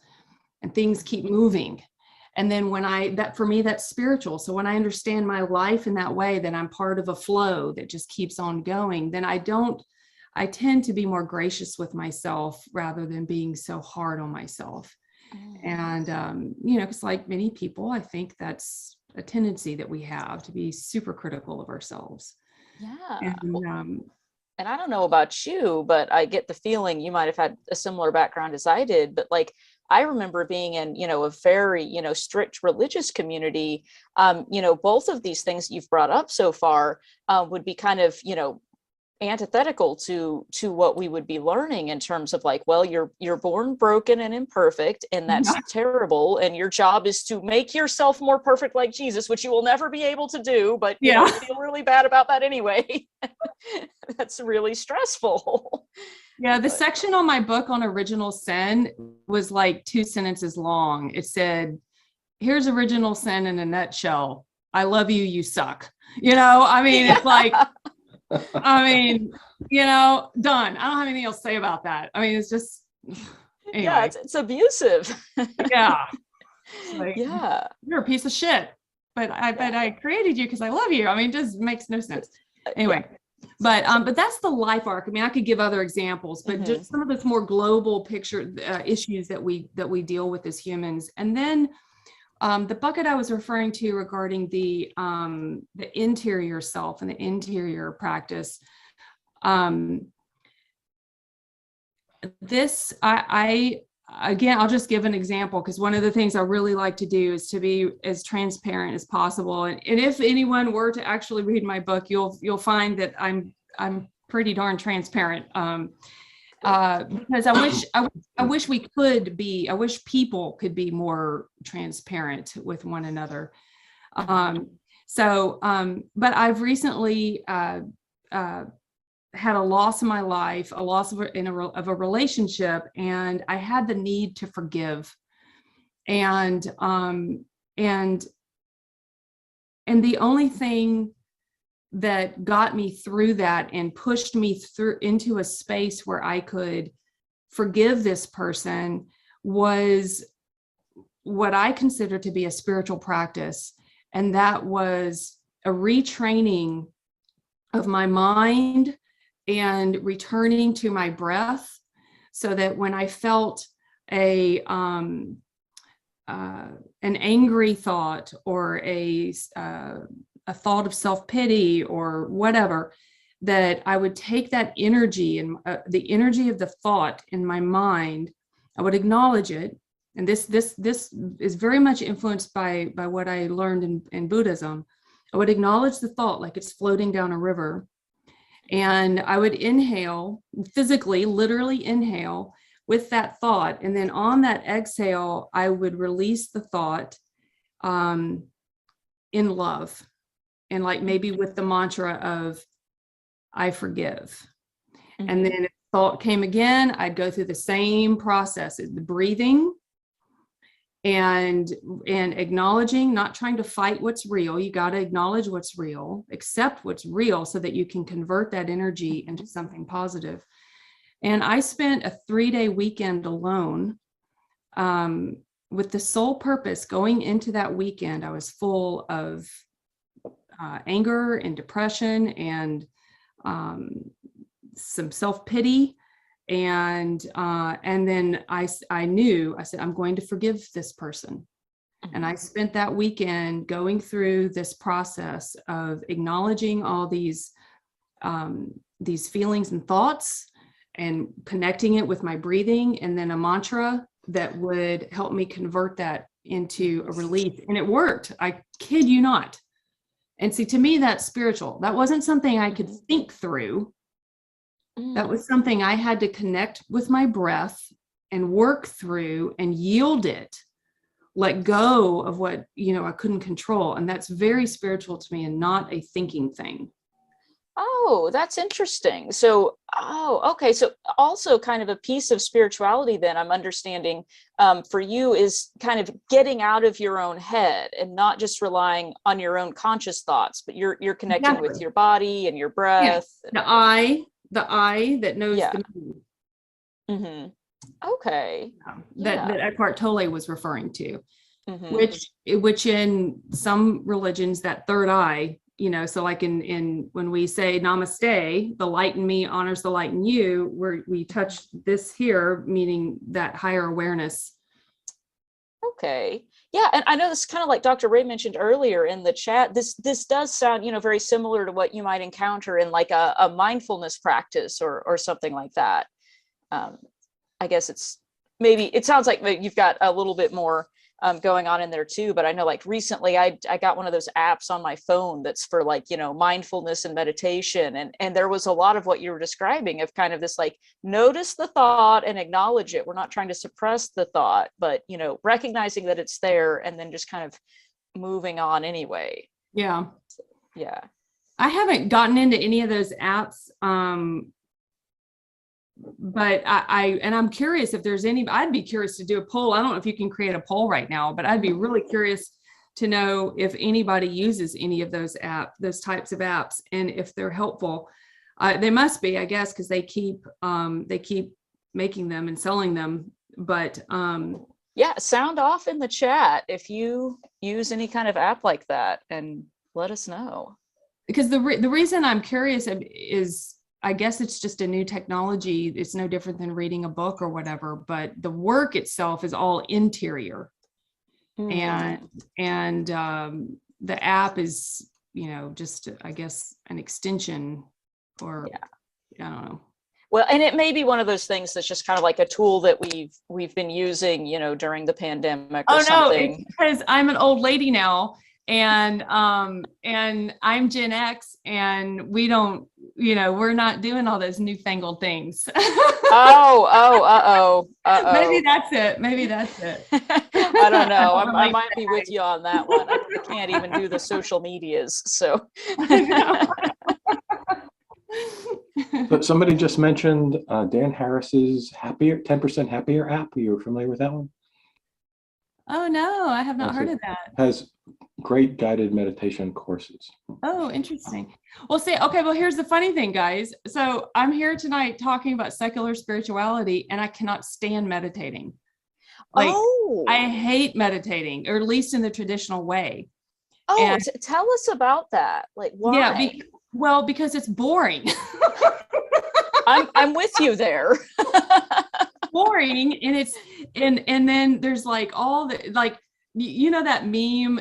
Speaker 3: and things keep moving. And then for me, that's spiritual. So when I understand my life in that way, that I'm part of a flow that just keeps on going, then I tend to be more gracious with myself rather than being so hard on myself. And, you know, because like many people, I think that's a tendency that we have to be super critical of ourselves.
Speaker 1: Yeah.
Speaker 3: And
Speaker 1: I don't know about you, but I get the feeling you might have had a similar background as I did. But like, I remember being in, you know, a very, you know, strict religious community. You know, both of these things you've brought up so far would be kind of, you know, antithetical to what we would be learning in terms of like, well, you're born broken and imperfect, and that's terrible, and your job is to make yourself more perfect like Jesus, which you will never be able to do, but you know, feel really bad about that anyway. That's really stressful.
Speaker 3: Yeah, the section on my book on original sin was like 2 sentences long. It said, here's original sin in a nutshell. I love you, you suck. You know, I mean, it's like, I mean, you know, done. I don't have anything else to say about that. I mean, it's just, anyway.
Speaker 1: Yeah, it's abusive.
Speaker 3: Yeah. It's like,
Speaker 1: yeah.
Speaker 3: You're a piece of shit, but I created you because I love you. I mean, it just makes no sense. Anyway. Yeah. But that's the life arc. I mean, I could give other examples, but just some of this more global picture issues that we deal with as humans. And then the bucket I was referring to regarding the interior self and the interior practice. Again, I'll just give an example, because one of the things I really like to do is to be as transparent as possible. And if anyone were to actually read my book, you'll find that I'm pretty darn transparent. Because I wish people could be more transparent with one another. But I've recently had a loss in my life, a loss of a relationship, and I had the need to forgive. And the only thing that got me through that and pushed me through into a space where I could forgive this person was what I consider to be a spiritual practice. And that was a retraining of my mind and returning to my breath, so that when I felt an angry thought or a thought of self-pity or whatever, that I would take that energy and the energy of the thought in my mind, I would acknowledge it. And this is very much influenced by what I learned in Buddhism. I would acknowledge the thought like it's floating down a river. And I would inhale, physically, literally inhale with that thought. And then on that exhale, I would release the thought in love. And like maybe with the mantra of, I forgive. And then if thought came again, I'd go through the same process, the breathing and acknowledging, not trying to fight what's real. You got to acknowledge what's real, accept what's real, so that you can convert that energy into something positive. And I spent a 3-day weekend alone with the sole purpose. Going into that weekend, I was full of anger and depression and some self-pity. And then I said, I'm going to forgive this person. And I spent that weekend going through this process of acknowledging all these feelings and thoughts and connecting it with my breathing, and then a mantra that would help me convert that into a relief. And it worked. I kid you not. And see, to me, that's spiritual. That wasn't something I could think through. That was something I had to connect with my breath and work through and yield it, let go of what, I couldn't control. And that's very spiritual to me and not a thinking thing.
Speaker 1: Oh, that's interesting. So, okay. So also kind of a piece of spirituality then I'm understanding for you is kind of getting out of your own head and not just relying on your own conscious thoughts, but you're connecting
Speaker 3: Exactly.
Speaker 1: with your body and your breath.
Speaker 3: Yeah. The I that knows the me.
Speaker 1: Okay.
Speaker 3: That Eckhart Tolle was referring to,
Speaker 1: Mm-hmm.
Speaker 3: which in some religions, that third eye, so like in when we say namaste, the light in me honors the light in you, where we touch this here, meaning that higher awareness.
Speaker 1: Okay. Yeah, and I know this is kind of like Dr. Ray mentioned earlier in the chat. This does sound, very similar to what you might encounter in like a mindfulness practice or something like that. I guess it sounds like you've got a little bit more going on in there too. But I know like recently I got one of those apps on my phone that's for like, mindfulness and meditation. And there was a lot of what you were describing of kind of this like, notice the thought and acknowledge it. We're not trying to suppress the thought, but, recognizing that it's there and then just kind of moving on anyway.
Speaker 3: Yeah.
Speaker 1: Yeah.
Speaker 3: I haven't gotten into any of those apps. But I'm curious if there's I'd be curious to do a poll. I don't know if you can create a poll right now, but I'd be really curious to know if anybody uses any of those types of apps and if they're helpful. They must be, I guess, because they keep making them and selling them. But
Speaker 1: yeah, sound off in the chat if you use any kind of app like that and let us know.
Speaker 3: Because the reason I'm curious is, I guess it's just a new technology. It's no different than reading a book or whatever, but the work itself is all interior. And the app is, just, I guess, an extension or I don't know.
Speaker 1: Well, and it may be one of those things that's just kind of like a tool that we've been using, during the pandemic or something.
Speaker 3: No, it's because I'm an old lady now. And I'm Gen X, and we don't, we're not doing all those newfangled things.
Speaker 1: Uh-oh.
Speaker 3: Maybe that's it.
Speaker 1: I don't know. I might be with you on that one. I can't even do the social medias. So.
Speaker 2: But somebody just mentioned Dan Harris's 10% Happier app. Are you familiar with that one?
Speaker 3: Oh, no, I have not heard of that.
Speaker 2: Has great guided meditation courses.
Speaker 3: Oh, interesting. Well, here's the funny thing, guys. So I'm here tonight talking about secular spirituality, and I cannot stand meditating. I hate meditating, or at least in the traditional way.
Speaker 1: Oh, tell us about that. Like, why?
Speaker 3: Yeah, because it's boring.
Speaker 1: I'm with you there.
Speaker 3: Boring, and then there's like all the like, that meme,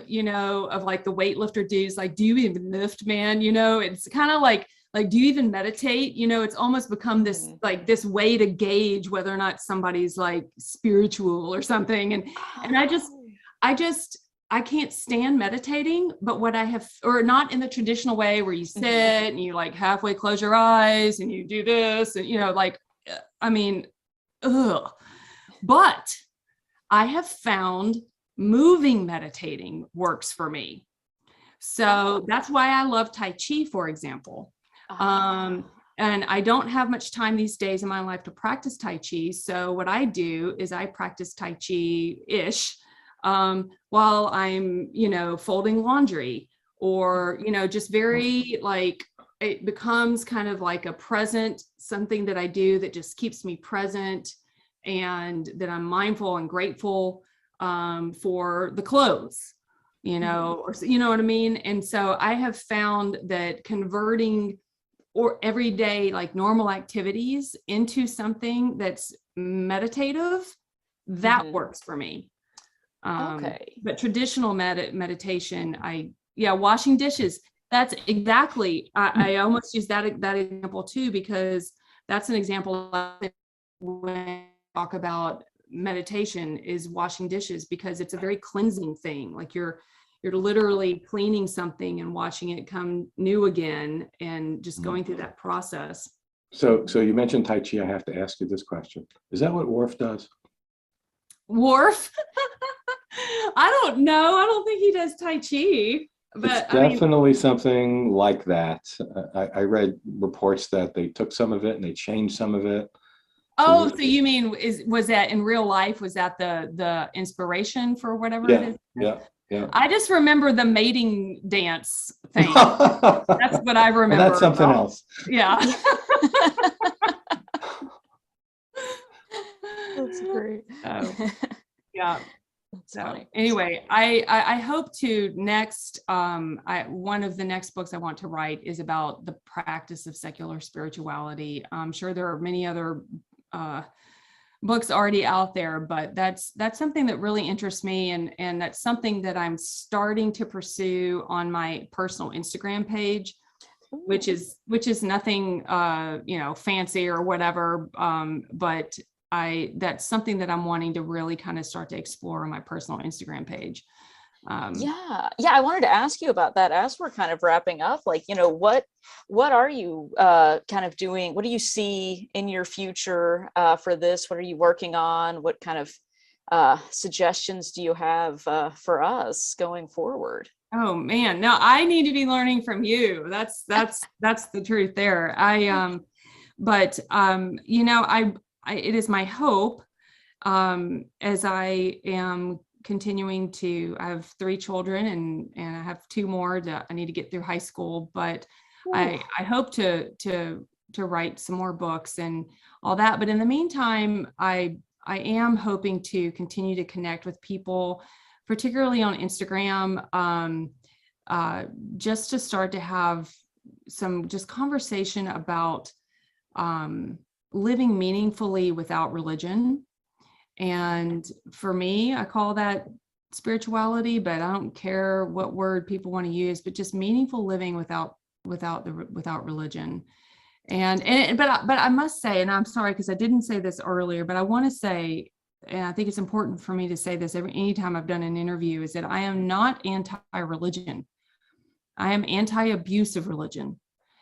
Speaker 3: of like the weightlifter dudes, like, do you even lift, man? It's kind of like do you even meditate? It's almost become this like this way to gauge whether or not somebody's like spiritual or something. And I can't stand meditating, but what I have, or not in the traditional way where you sit and you like halfway close your eyes and you do this and but I have found moving meditating works for me. So that's why I love Tai Chi, for example. And I don't have much time these days in my life to practice Tai Chi. So what I do is I practice Tai Chi-ish while I'm, folding laundry or, just very like, it becomes kind of like a present, something that I do that just keeps me present and that I'm mindful and grateful for the clothes, or what I mean? And so I have found that converting or everyday like normal activities into something that's meditative, that works for me. But traditional meditation, washing dishes, that's exactly, I almost use that example too, because that's an example when I talk about meditation is washing dishes, because it's a very cleansing thing. Like you're you're literally cleaning something and watching it come new again, and just going through that process.
Speaker 2: So you mentioned Tai Chi. I have to ask you this question. Is that what Worf does?
Speaker 3: Worf? I don't know. I don't think he does Tai Chi. But
Speaker 2: It's definitely something like that. I read reports that they took some of it and they changed some of it.
Speaker 3: Oh, so you mean was that in real life? Was that the inspiration for whatever it is?
Speaker 2: Yeah.
Speaker 3: I just remember the mating dance thing. That's what I remember.
Speaker 2: And that's something else.
Speaker 3: Yeah.
Speaker 1: That's great.
Speaker 3: Yeah.
Speaker 1: That's
Speaker 3: So
Speaker 1: funny.
Speaker 3: anyway, I hope to next, one of the next books I want to write is about the practice of secular spirituality. I'm sure there are many other books already out there, but that's something that really interests me, and that's something that I'm starting to pursue on my personal Instagram page, which is nothing fancy or whatever, but that's something that I'm wanting to really kind of start to explore on my personal Instagram page.
Speaker 1: Yeah, I wanted to ask you about that as we're kind of wrapping up. Like, what are you kind of doing? What do you see in your future for this? What are you working on? What kind of suggestions do you have for us going forward?
Speaker 3: Oh man, no, I need to be learning from you. That's the truth there. It is my hope, as I am continuing to, I have 3 children and I have 2 more that I need to get through high school, but I hope to write some more books and all that. But in the meantime, I am hoping to continue to connect with people, particularly on Instagram, just to start to have some just conversation about living meaningfully without religion. And for me, I call that spirituality, but I don't care what word people want to use, but just meaningful living without religion. But I must say, and I'm sorry because I didn't say this earlier, but I want to say, and I think it's important for me to say this anytime I've done an interview, is that I am not anti-religion. I am anti-abuse of religion.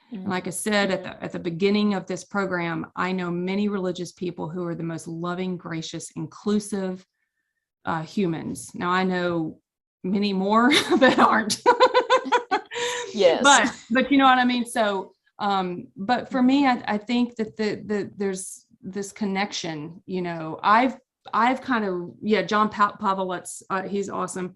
Speaker 3: And like I said at the beginning of this program, I know many religious people who are the most loving, gracious, inclusive humans. Now I know many more that aren't.
Speaker 1: Yes.
Speaker 3: But you know what I mean? So, but for me, I think that there's this connection. I've kind of, John Pavelitz, he's awesome.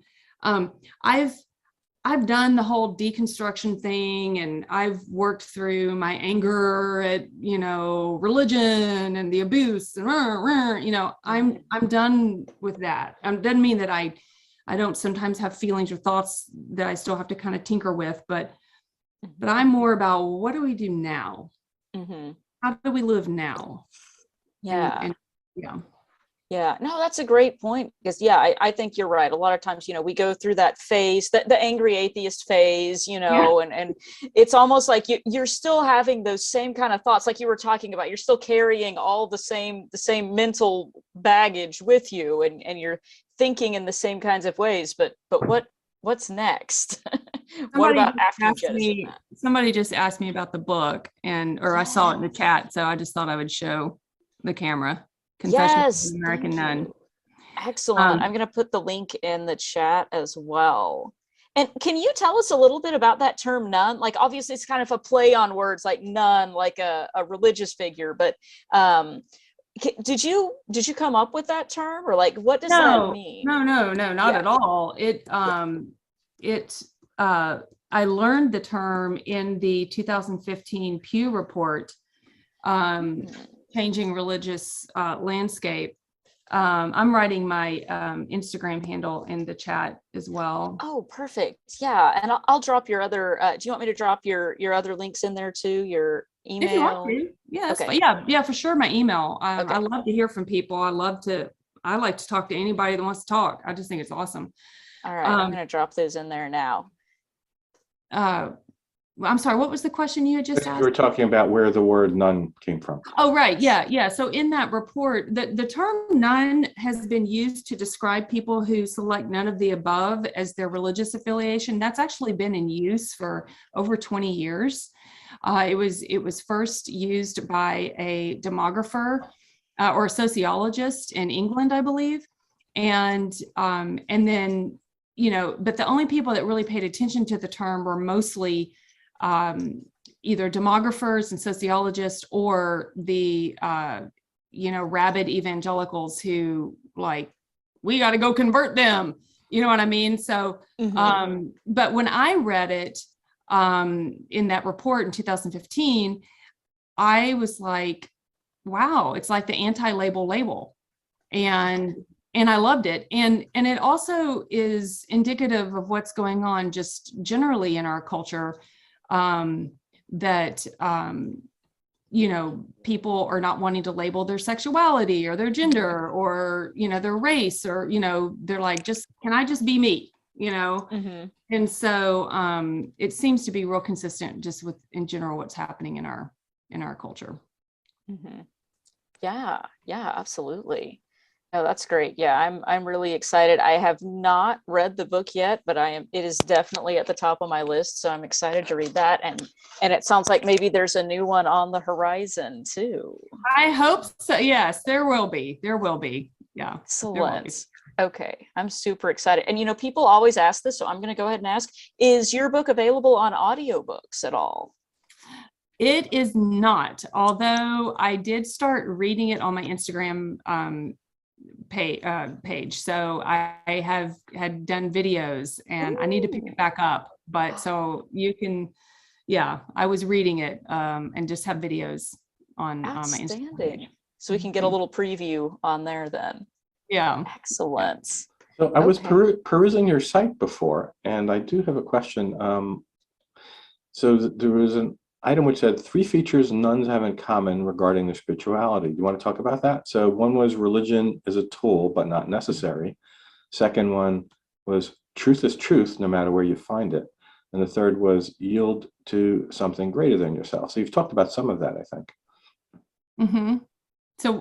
Speaker 3: I've done the whole deconstruction thing, and I've worked through my anger at, religion and the abuse, and I'm done with that. Doesn't mean that I don't sometimes have feelings or thoughts that I still have to kind of tinker with, but I'm more about, what do we do now? How do we live now?
Speaker 1: Yeah.
Speaker 3: Yeah.
Speaker 1: Yeah, no, that's a great point, because I think you're right. A lot of times, we go through that phase, the angry atheist phase, and it's almost like you're still having those same kind of thoughts, like you were talking about. You're still carrying all the same mental baggage with you, and you're thinking in the same kinds of ways. But what's next? What about after you jettison that?
Speaker 3: Somebody just asked me about the book, or I saw it in the chat, so I just thought I would show the camera. Confessions of an American Nun.
Speaker 1: Excellent. I'm going to put the link in the chat as well. And can you tell us a little bit about that term nun? Like, obviously it's kind of a play on words, like nun, like a religious figure, but did you come up with that term, or like, what does that mean?
Speaker 3: No, not at all. I learned the term in the 2015 Pew report, Changing Religious Landscape. I'm writing my Instagram handle in the chat as well.
Speaker 1: Oh, perfect. Yeah, and I'll drop your other. Do you want me to drop your other links in there too? Your email?
Speaker 3: If you want to. Yeah, okay. Yeah, for sure. My email. I love to hear from people. I like to talk to anybody that wants to talk. I just think it's awesome.
Speaker 1: All right, I'm going to drop those in there now.
Speaker 3: I'm sorry, what was the question you had just
Speaker 2: You
Speaker 3: asked?
Speaker 2: were talking about where the word none came from.
Speaker 3: Oh, right. Yeah. Yeah. So in that report, the term none has been used to describe people who select none of the above as their religious affiliation. That's actually been in use for over 20 years. It was first used by a demographer or a sociologist in England, I believe. And then, but the only people that really paid attention to the term were mostly either demographers and sociologists or the rabid evangelicals who like, we got to go convert them, you know what I mean? So but when I read it in that report in 2015, I was like, wow, it's like the anti-label label. And I loved it. And it also is indicative of what's going on just generally in our culture, that people are not wanting to label their sexuality or their gender or their race, or they're like, can I just be me, and so it seems to be real consistent just with in general what's happening in our culture.
Speaker 1: Yeah, absolutely. Oh, that's great. Yeah, I'm really excited. I have not read the book yet, but it is definitely at the top of my list. So I'm excited to read that. And it sounds like maybe there's a new one on the horizon too.
Speaker 3: I hope so. Yes, there will be. Yeah.
Speaker 1: Excellent. Okay. I'm super excited. And people always ask this, so I'm going to go ahead and ask, is your book available on audiobooks at all?
Speaker 3: It is not, although I did start reading it on my Instagram page. So I had done videos and I need to pick it back up. But so you can, I was reading it and just have videos on my Instagram page.
Speaker 1: So we can get a little preview on there then.
Speaker 3: Yeah.
Speaker 1: Excellent.
Speaker 2: So I was perusing your site before, and I do have a question. So there was an item which said 3 features nuns have in common regarding their spirituality. Do you want to talk about that? So one was religion is a tool, but not necessary. Second one was truth is truth, no matter where you find it. And the third was yield to something greater than yourself. So you've talked about some of that, I think.
Speaker 3: Mm-hmm.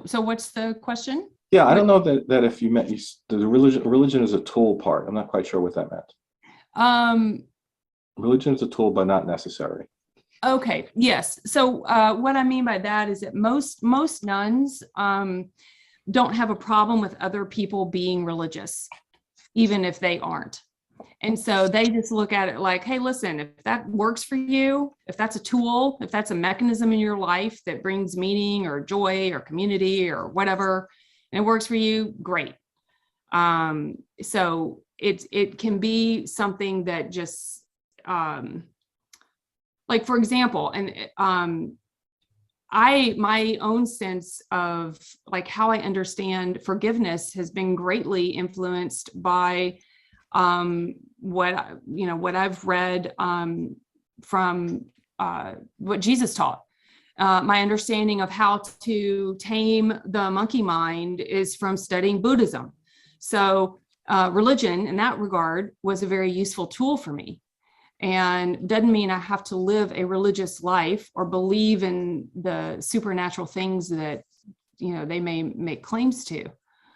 Speaker 3: So what's the question?
Speaker 2: Yeah, I don't know that if you meant the religion is a tool part. I'm not quite sure what that meant. Religion is a tool, but not necessary.
Speaker 3: Okay. Yes. So what I mean by that is that most nuns don't have a problem with other people being religious, even if they aren't. And so they just look at it like, hey, listen, if that works for you, if that's a tool, if that's a mechanism in your life that brings meaning or joy or community or whatever, and it works for you, great. So it can be something that just like, for example, and my own sense of like how I understand forgiveness has been greatly influenced by what I've read from what Jesus taught. My understanding of how to tame the monkey mind is from studying Buddhism. So religion in that regard was a very useful tool for me. And doesn't mean I have to live a religious life or believe in the supernatural things that, they may make claims to.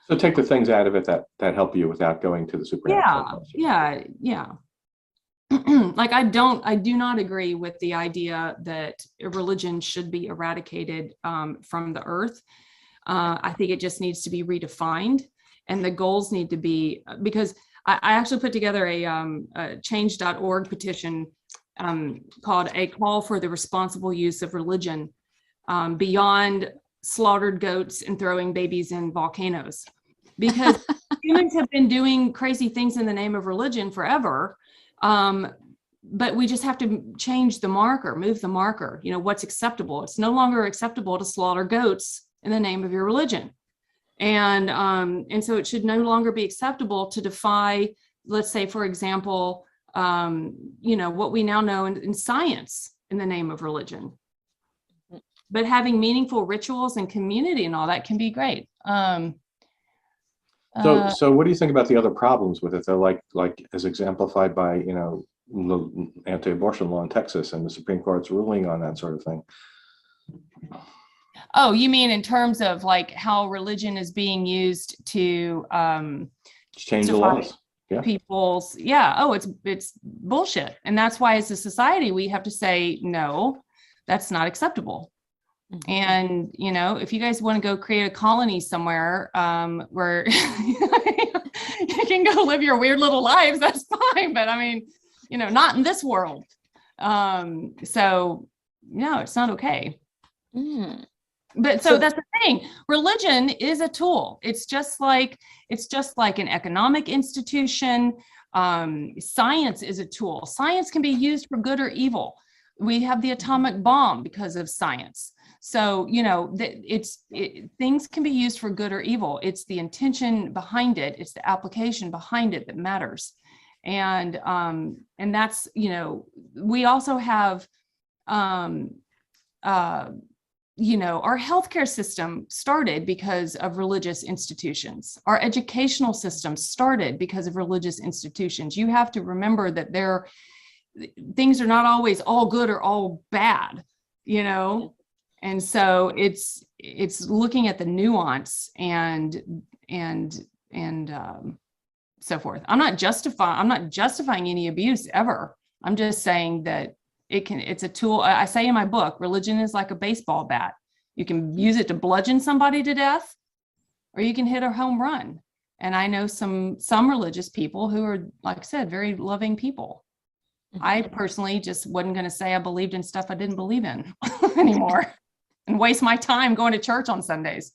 Speaker 2: So take the things out of it that help you without going to the supernatural.
Speaker 3: Yeah. Like I do not agree with the idea that religion should be eradicated from the earth. I think it just needs to be redefined, and the goals need to be, because I actually put together a change.org petition called A Call for the Responsible Use of Religion Beyond Slaughtered Goats and Throwing Babies in Volcanoes. Because humans have been doing crazy things in the name of religion forever, but we just have to change the marker, move the marker, what's acceptable. It's no longer acceptable to slaughter goats in the name of your religion. And so it should no longer be acceptable to defy, let's say, for example, what we now know in science in the name of religion. But having meaningful rituals and community and all that can be great.
Speaker 2: So what do you think about the other problems with it? They're like as exemplified by, the anti-abortion law in Texas and the Supreme Court's ruling on that sort of thing.
Speaker 3: Oh, you mean in terms of like how religion is being used to
Speaker 2: Change the laws. Yeah.
Speaker 3: People's, it's bullshit. And that's why as a society, we have to say, no, that's not acceptable. Mm-hmm. And, you know, if you guys want to go create a colony somewhere where you can go live your weird little lives, that's fine. But I mean, you know, not in this world. So no, it's not okay. Mm. But so that's the thing. Religion is a tool. It's just like an economic institution. Science is a tool. Science can be used for good or evil. We have the atomic bomb because of science. So, you know, things can be used for good or evil. It's the intention behind it. It's the application behind it that matters. And that's, you know, we also have, you know, our healthcare system started because of religious institutions. Our educational system started because of religious institutions. You have to remember that things are not always all good or all bad, you know? And so it's looking at the nuance and so forth. I'm not justifying any abuse ever. I'm just saying that it's a tool. I say in my book, religion is like a baseball bat. You can use it to bludgeon somebody to death, or you can hit a home run. And I know some religious people who are, like I said, very loving people. I personally just wasn't going to say I believed in stuff I didn't believe in anymore and waste my time going to church on Sundays.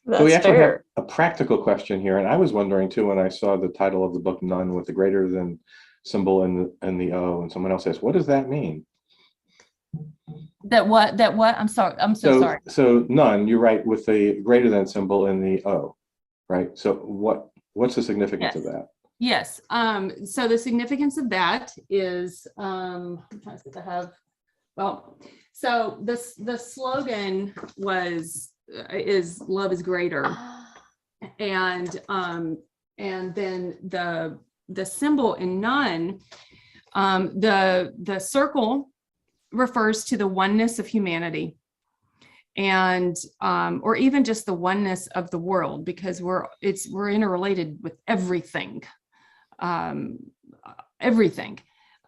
Speaker 2: So we actually have a practical question here. And I was wondering too, when I saw the title of the book, None, with the greater than symbol in the O, and someone else says, what does that mean?
Speaker 3: That what? I'm sorry. I'm so sorry.
Speaker 2: So none, you write with the greater than symbol in the O, right? So what's the significance of that?
Speaker 3: Yes. So the significance of that is, I'm trying to have, well, so the slogan is love is greater. And then the symbol in none, the circle refers to the oneness of humanity, and or even just the oneness of the world, because we're interrelated with everything. Everything.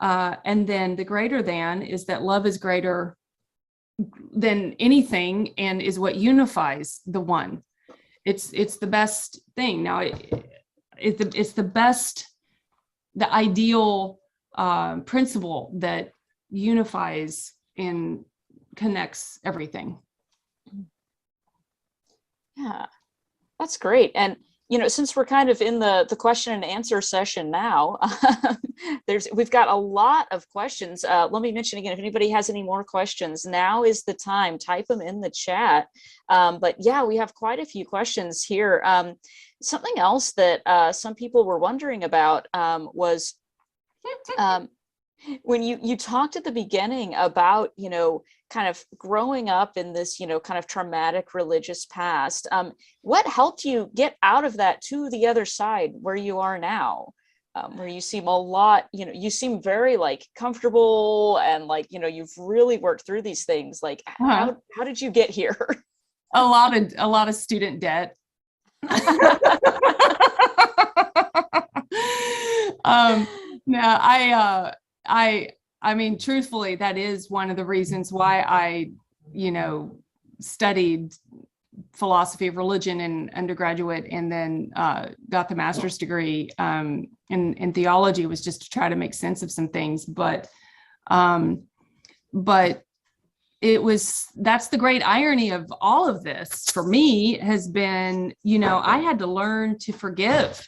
Speaker 3: And then the greater than is that love is greater than anything and is what unifies the one. It's the best thing. Now it's the best, the ideal principle that unifies and connects everything.
Speaker 1: Yeah, that's great. And you know, since we're kind of in the question and answer session now, we've got a lot of questions. Let me mention again, if anybody has any more questions, now is the time. Type them in the chat. But yeah, we have quite a few questions here. Something else that some people were wondering about was when you talked at the beginning about, you know, kind of growing up in this, you know, kind of traumatic religious past, what helped you get out of that to the other side where you are now, where you seem a lot, you know, you seem very like comfortable and like, you know, you've really worked through these things. Like, how did you get here?
Speaker 3: A lot of student debt. No, I mean, truthfully, that is one of the reasons why I, you know, studied philosophy of religion in undergraduate and then got the master's degree in theology, was just to try to make sense of some things. But that's the great irony of all of this for me has been, you know, I had to learn to forgive.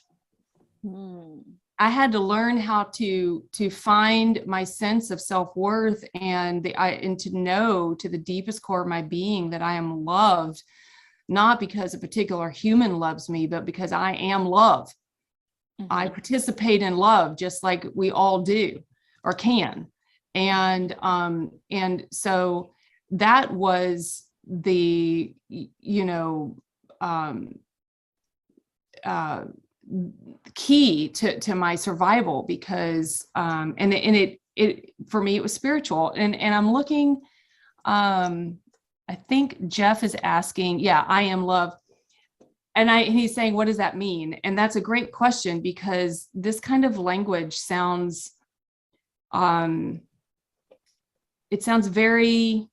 Speaker 3: I had to learn how to find my sense of self-worth and to know to the deepest core of my being that I am loved, not because a particular human loves me, but because I am love. Mm-hmm. I participate in love just like we all do or can. And so that was the, you know, key to my survival, because and it for me it was spiritual. And I'm looking, I think Jeff is asking, yeah, I am love. And he's saying, what does that mean? And that's a great question, because this kind of language sounds, it sounds very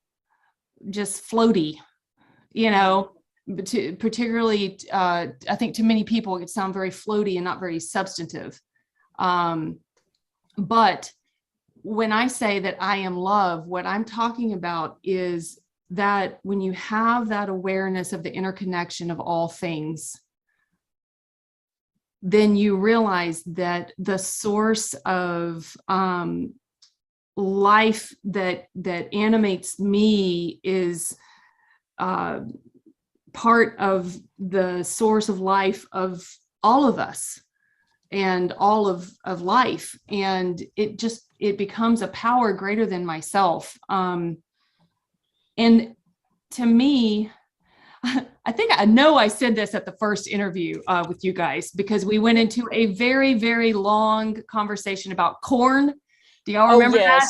Speaker 3: just floaty, particularly, I think to many people, it sounds very floaty and not very substantive. But when I say that I am love, what I'm talking about is that when you have that awareness of the interconnection of all things, then you realize that the source of life that animates me is part of the source of life of all of us and all of life. And it becomes a power greater than myself. And to me, I think I know I said this at the first interview with you guys, because we went into a very, very long conversation about corn. Do y'all remember that?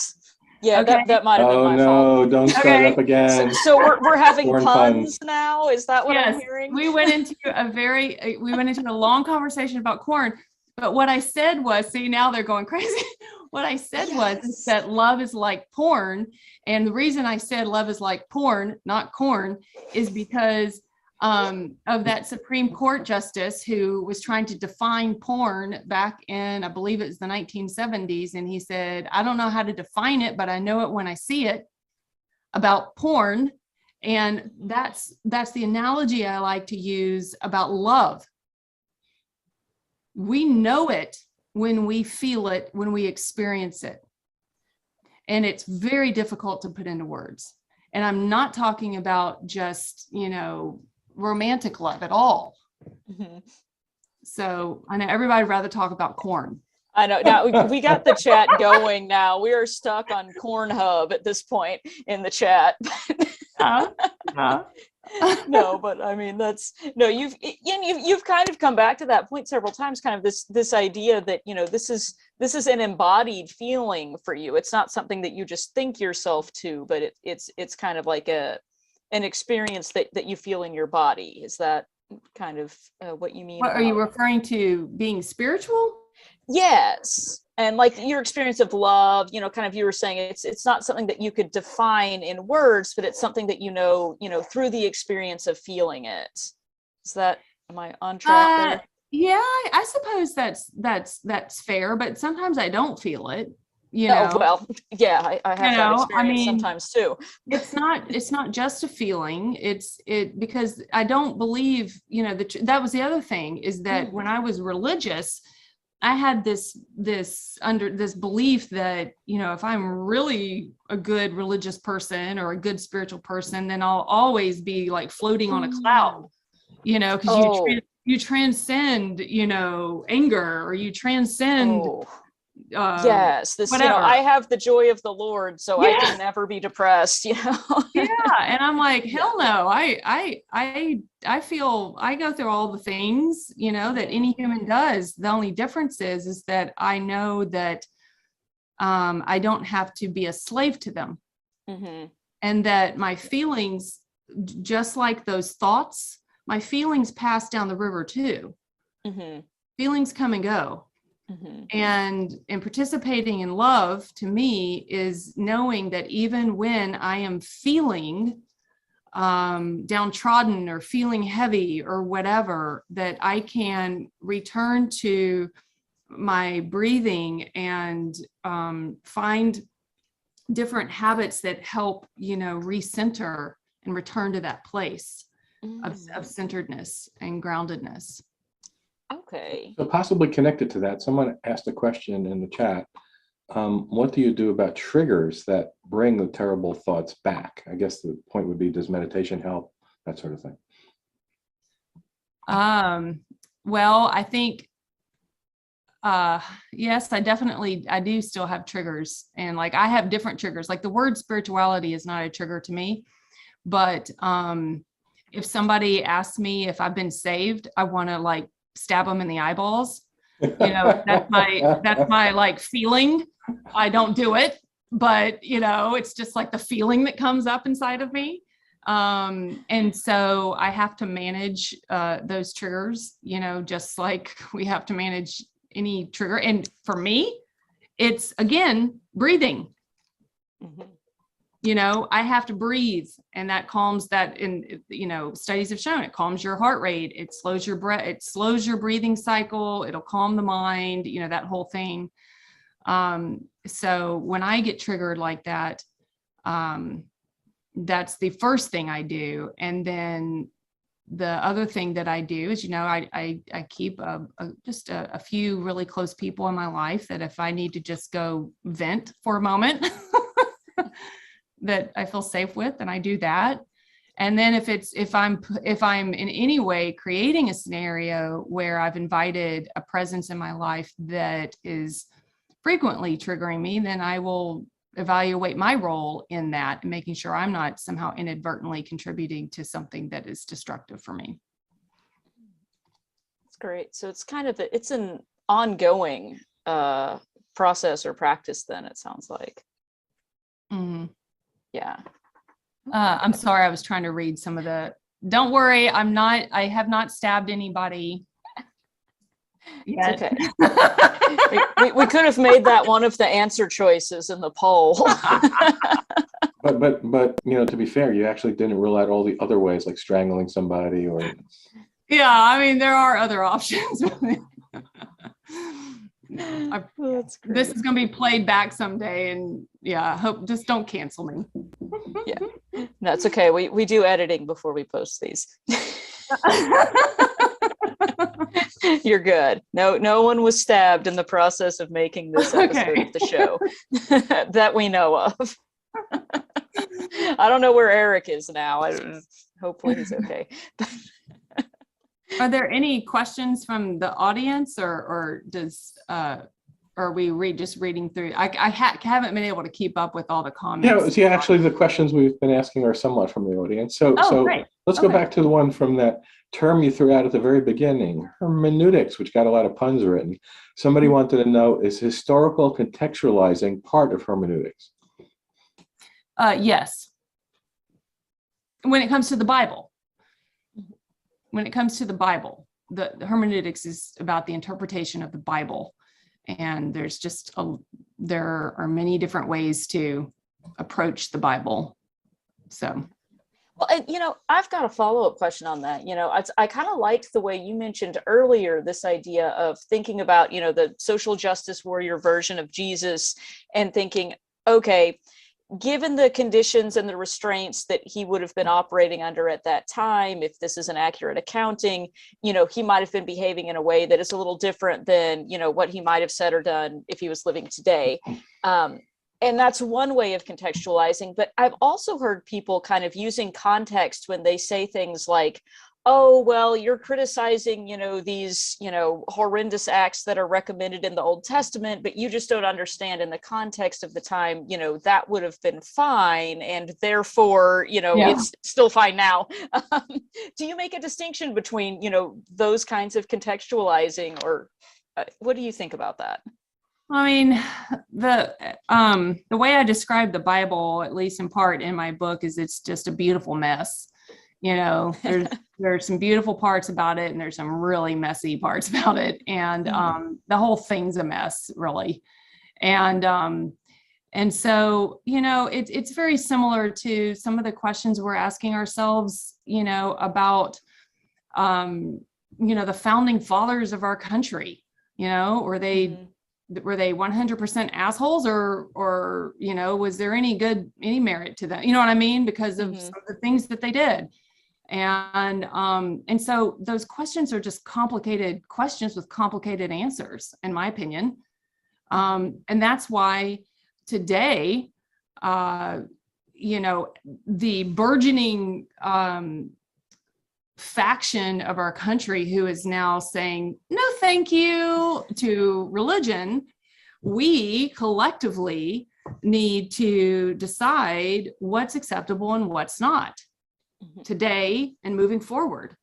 Speaker 1: Yeah, okay. that might have been my fault.
Speaker 2: Oh no, don't start up again.
Speaker 1: So we're having puns now? Is that what I'm hearing?
Speaker 3: We went into a long conversation about corn. But what I said was, see, now they're going crazy. What I said was that love is like porn. And the reason I said love is like porn, not corn, is because of that Supreme Court justice who was trying to define porn back in, I believe it was the 1970s. And he said, I don't know how to define it, but I know it when I see it, about porn. And that's the analogy I like to use about love. We know it when we feel it, when we experience it. And it's very difficult to put into words. And I'm not talking about just, romantic love at all. Mm-hmm. So I know everybody would rather talk about corn.
Speaker 1: I know. Now we got the chat going now. We are stuck on Cornhub at this point in the chat. No, but I mean, you've kind of come back to that point several times, kind of this idea that, this is an embodied feeling for you. It's not something that you just think yourself to, but it's kind of like an experience that you feel in your body. Is that kind of what you mean?
Speaker 3: What, are you referring to being spiritual?
Speaker 1: Yes. And like your experience of love, kind of, you were saying it's not something that you could define in words, but it's something that through the experience of feeling it. Am I on track there?
Speaker 3: Yeah, I suppose that's fair, but sometimes I don't feel it.
Speaker 1: Oh, well, yeah, I have that experience sometimes too.
Speaker 3: It's not just a feeling. It's because I don't believe, that was the other thing, is that when I was religious, I had this belief that, if I'm really a good religious person or a good spiritual person, then I'll always be like floating on a cloud, because you transcend, anger, or you transcend.
Speaker 1: Yes, I have the joy of the Lord, so I can never be depressed. Yeah,
Speaker 3: and I'm like, hell no. I feel I go through all the things that any human does. The only difference is that I know that I don't have to be a slave to them, and that my feelings, just like those thoughts, my feelings pass down the river too. Feelings come and go. And participating in love, to me, is knowing that even when I am feeling downtrodden or feeling heavy or whatever, that I can return to my breathing and find different habits that help, recenter and return to that place of centeredness and groundedness.
Speaker 1: Okay.
Speaker 2: So possibly connected to that, someone asked a question in the chat. What do you do about triggers that bring the terrible thoughts back? I guess the point would be, does meditation help? That sort of thing.
Speaker 3: Well, I think, yes, I do still have triggers. And like, I have different triggers. Like the word spirituality is not a trigger to me, but if somebody asks me if I've been saved, I want to like stab them in the eyeballs. That's my like feeling. I don't do it, but it's just like the feeling that comes up inside of me. And so I have to manage those triggers, just like we have to manage any trigger. And for me, it's again, breathing. I have to breathe, and that calms that. And studies have shown it calms your heart rate. It slows your breath. It slows your breathing cycle. It'll calm the mind. That whole thing. So when I get triggered like that, that's the first thing I do. And then the other thing that I do is, I keep just a few really close people in my life that if I need to just go vent for a moment, that I feel safe with, and I do that. And then if I'm in any way creating a scenario where I've invited a presence in my life that is frequently triggering me, then I will evaluate my role in that and making sure I'm not somehow inadvertently contributing to something that is destructive for me.
Speaker 1: That's great. So it's an ongoing process or practice then, it sounds like.
Speaker 3: Mm-hmm.
Speaker 1: Yeah.
Speaker 3: I'm sorry, I was trying to read some of the, don't worry, I have not stabbed anybody yet.
Speaker 1: Okay. we could have made that one of the answer choices in the poll.
Speaker 2: But to be fair, you actually didn't rule out all the other ways, like strangling somebody or.
Speaker 3: Yeah, there are other options. This is going to be played back someday, and I hope just don't cancel me.
Speaker 1: Yeah, that's okay. We do editing before we post these. You're good. No one was stabbed in the process of making this episode of the show that we know of. I don't know where Eric is now. Hopefully he's okay.
Speaker 3: Are there any questions from the audience, or are we just reading through? I haven't been able to keep up with all the comments.
Speaker 2: Yeah. Actually, the questions we've been asking are somewhat from the audience. So
Speaker 3: great.
Speaker 2: Let's go back to the one from that term you threw out at the very beginning, hermeneutics, which got a lot of puns written. Somebody wanted to know, is historical contextualizing part of hermeneutics?
Speaker 3: Yes. When it comes to the Bible. When it comes to the Bible, the hermeneutics is about the interpretation of the Bible. And there are many different ways to approach the Bible. So.
Speaker 1: Well, and, I've got a follow-up question on that. I kind of liked the way you mentioned earlier, this idea of thinking about, the social justice warrior version of Jesus and thinking, okay, given the conditions and the restraints that he would have been operating under at that time, if this is an accurate accounting, he might have been behaving in a way that is a little different than, what he might have said or done if he was living today. And that's one way of contextualizing. But I've also heard people kind of using context when they say things like, oh, well, you're criticizing, these, horrendous acts that are recommended in the Old Testament, but you just don't understand in the context of the time, that would have been fine. And therefore, it's still fine now. Do you make a distinction between, those kinds of contextualizing, or what do you think about that?
Speaker 3: The way I describe the Bible, at least in part in my book, is it's just a beautiful mess. There's some beautiful parts about it, and there's some really messy parts about it. And the whole thing's a mess, really. And so, it's very similar to some of the questions we're asking ourselves, about, the founding fathers of our country. Were they 100% assholes, or was there any merit to that? You know what I mean? Because of some of the things that they did. And so those questions are just complicated questions with complicated answers, in my opinion. And that's why today, the burgeoning faction of our country who is now saying, no, thank you to religion, we collectively need to decide what's acceptable and what's not. Today and moving forward.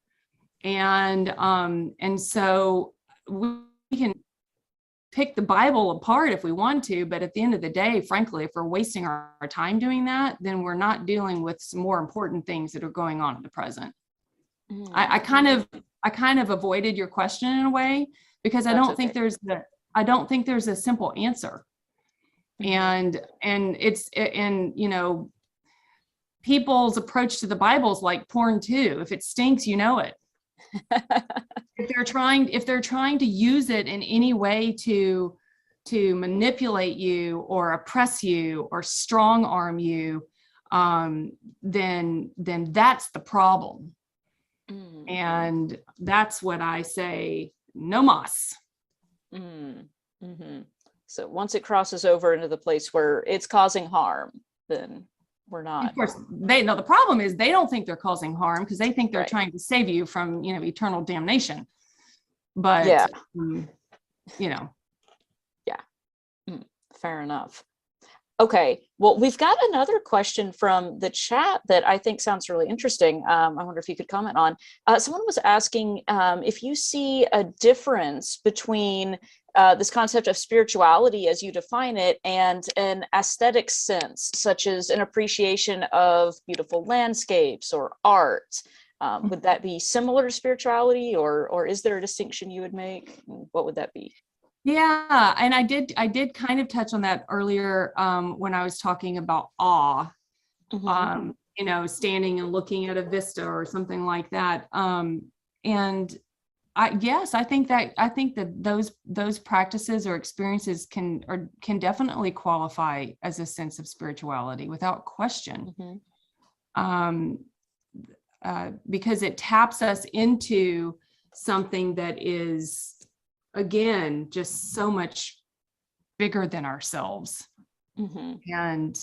Speaker 3: And so we can pick the Bible apart if we want to, but at the end of the day, frankly, if we're wasting our time doing that, then we're not dealing with some more important things that are going on in the present. I kind of avoided your question in a way, because I don't think there's a simple answer. And you know, people's approach to the Bible is like porn too. If it stinks, you know it. If they're trying to use it in any way to manipulate you or oppress you or strong arm you, then that's the problem. And that's what I say, no mas.
Speaker 1: So once it crosses over into the place where it's causing harm, then we're not.
Speaker 3: Of course, the problem is they don't think they're causing harm, because they think they're trying to save you from, you know, eternal damnation. But you know.
Speaker 1: Fair enough. Okay, well, we've got another question from the chat that I think sounds really interesting. I wonder if you could comment on. Someone was asking if you see a difference between this concept of spirituality as you define it and an aesthetic sense, such as an appreciation of beautiful landscapes or art. Would that be similar to spirituality, or is there a distinction you would make? What would that be?
Speaker 3: Yeah, and I did kind of touch on that earlier when I was talking about awe. You know, standing and looking at a vista or something like that. And I think that those practices or experiences can definitely qualify as a sense of spirituality without question. Because it taps us into something that is, again, just so much bigger than ourselves. And,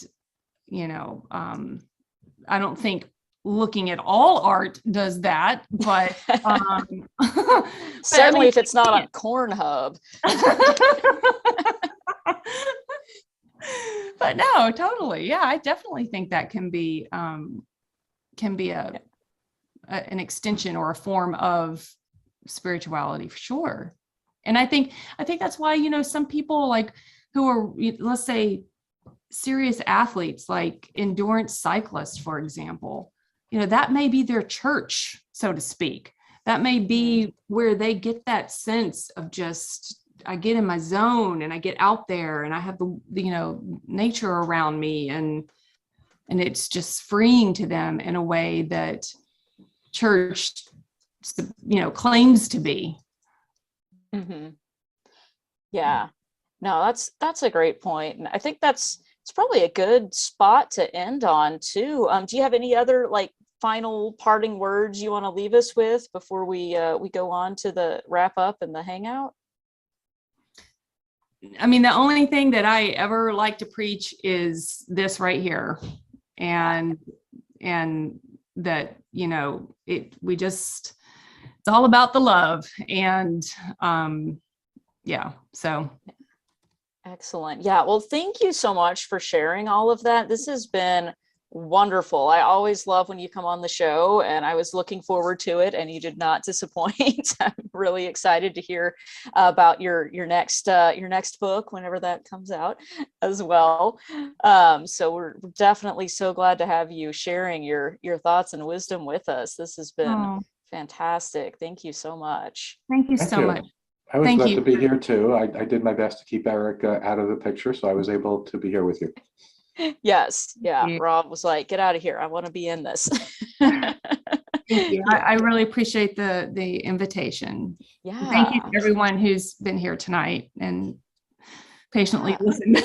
Speaker 3: you know, I don't think looking at all art does that, but
Speaker 1: certainly if it's not on Cornhub.
Speaker 3: But no, totally. Yeah, I definitely think that can be an extension or a form of spirituality, for sure. And I think that's why, you know, some people like who are, let's say, serious athletes, like endurance cyclists, for example, you know, that may be their church, so to speak. That may be where they get that sense of just, I get in my zone and I get out there and I have the you know, nature around me, and it's just freeing to them in a way that church, you know, claims to be.
Speaker 1: Yeah, no, that's a great point. And I think it's probably a good spot to end on too. Do you have any other like final parting words you want to leave us with before we go on to the wrap up and the hangout?
Speaker 3: I mean, the only thing that I ever like to preach is this right here. And that, you know, it's all about the love. And yeah, so.
Speaker 1: Excellent. Yeah, well, thank you so much for sharing all of that. This has been wonderful. I always love when you come on the show, and I was looking forward to it, and you did not disappoint. I'm really excited to hear about your next book whenever that comes out as well. So we're definitely so glad to have you sharing your thoughts and wisdom with us. This has been fantastic. Thank you so much.
Speaker 3: Thank you so much.
Speaker 2: I was glad to be here too. I did my best to keep Eric out of the picture, so I was able to be here with you.
Speaker 1: Yes. Yeah. Rob was like, get out of here. I want to be in this.
Speaker 3: Thank you. I really appreciate the invitation.
Speaker 1: Yeah.
Speaker 3: Thank you to everyone who's been here tonight and patiently listened.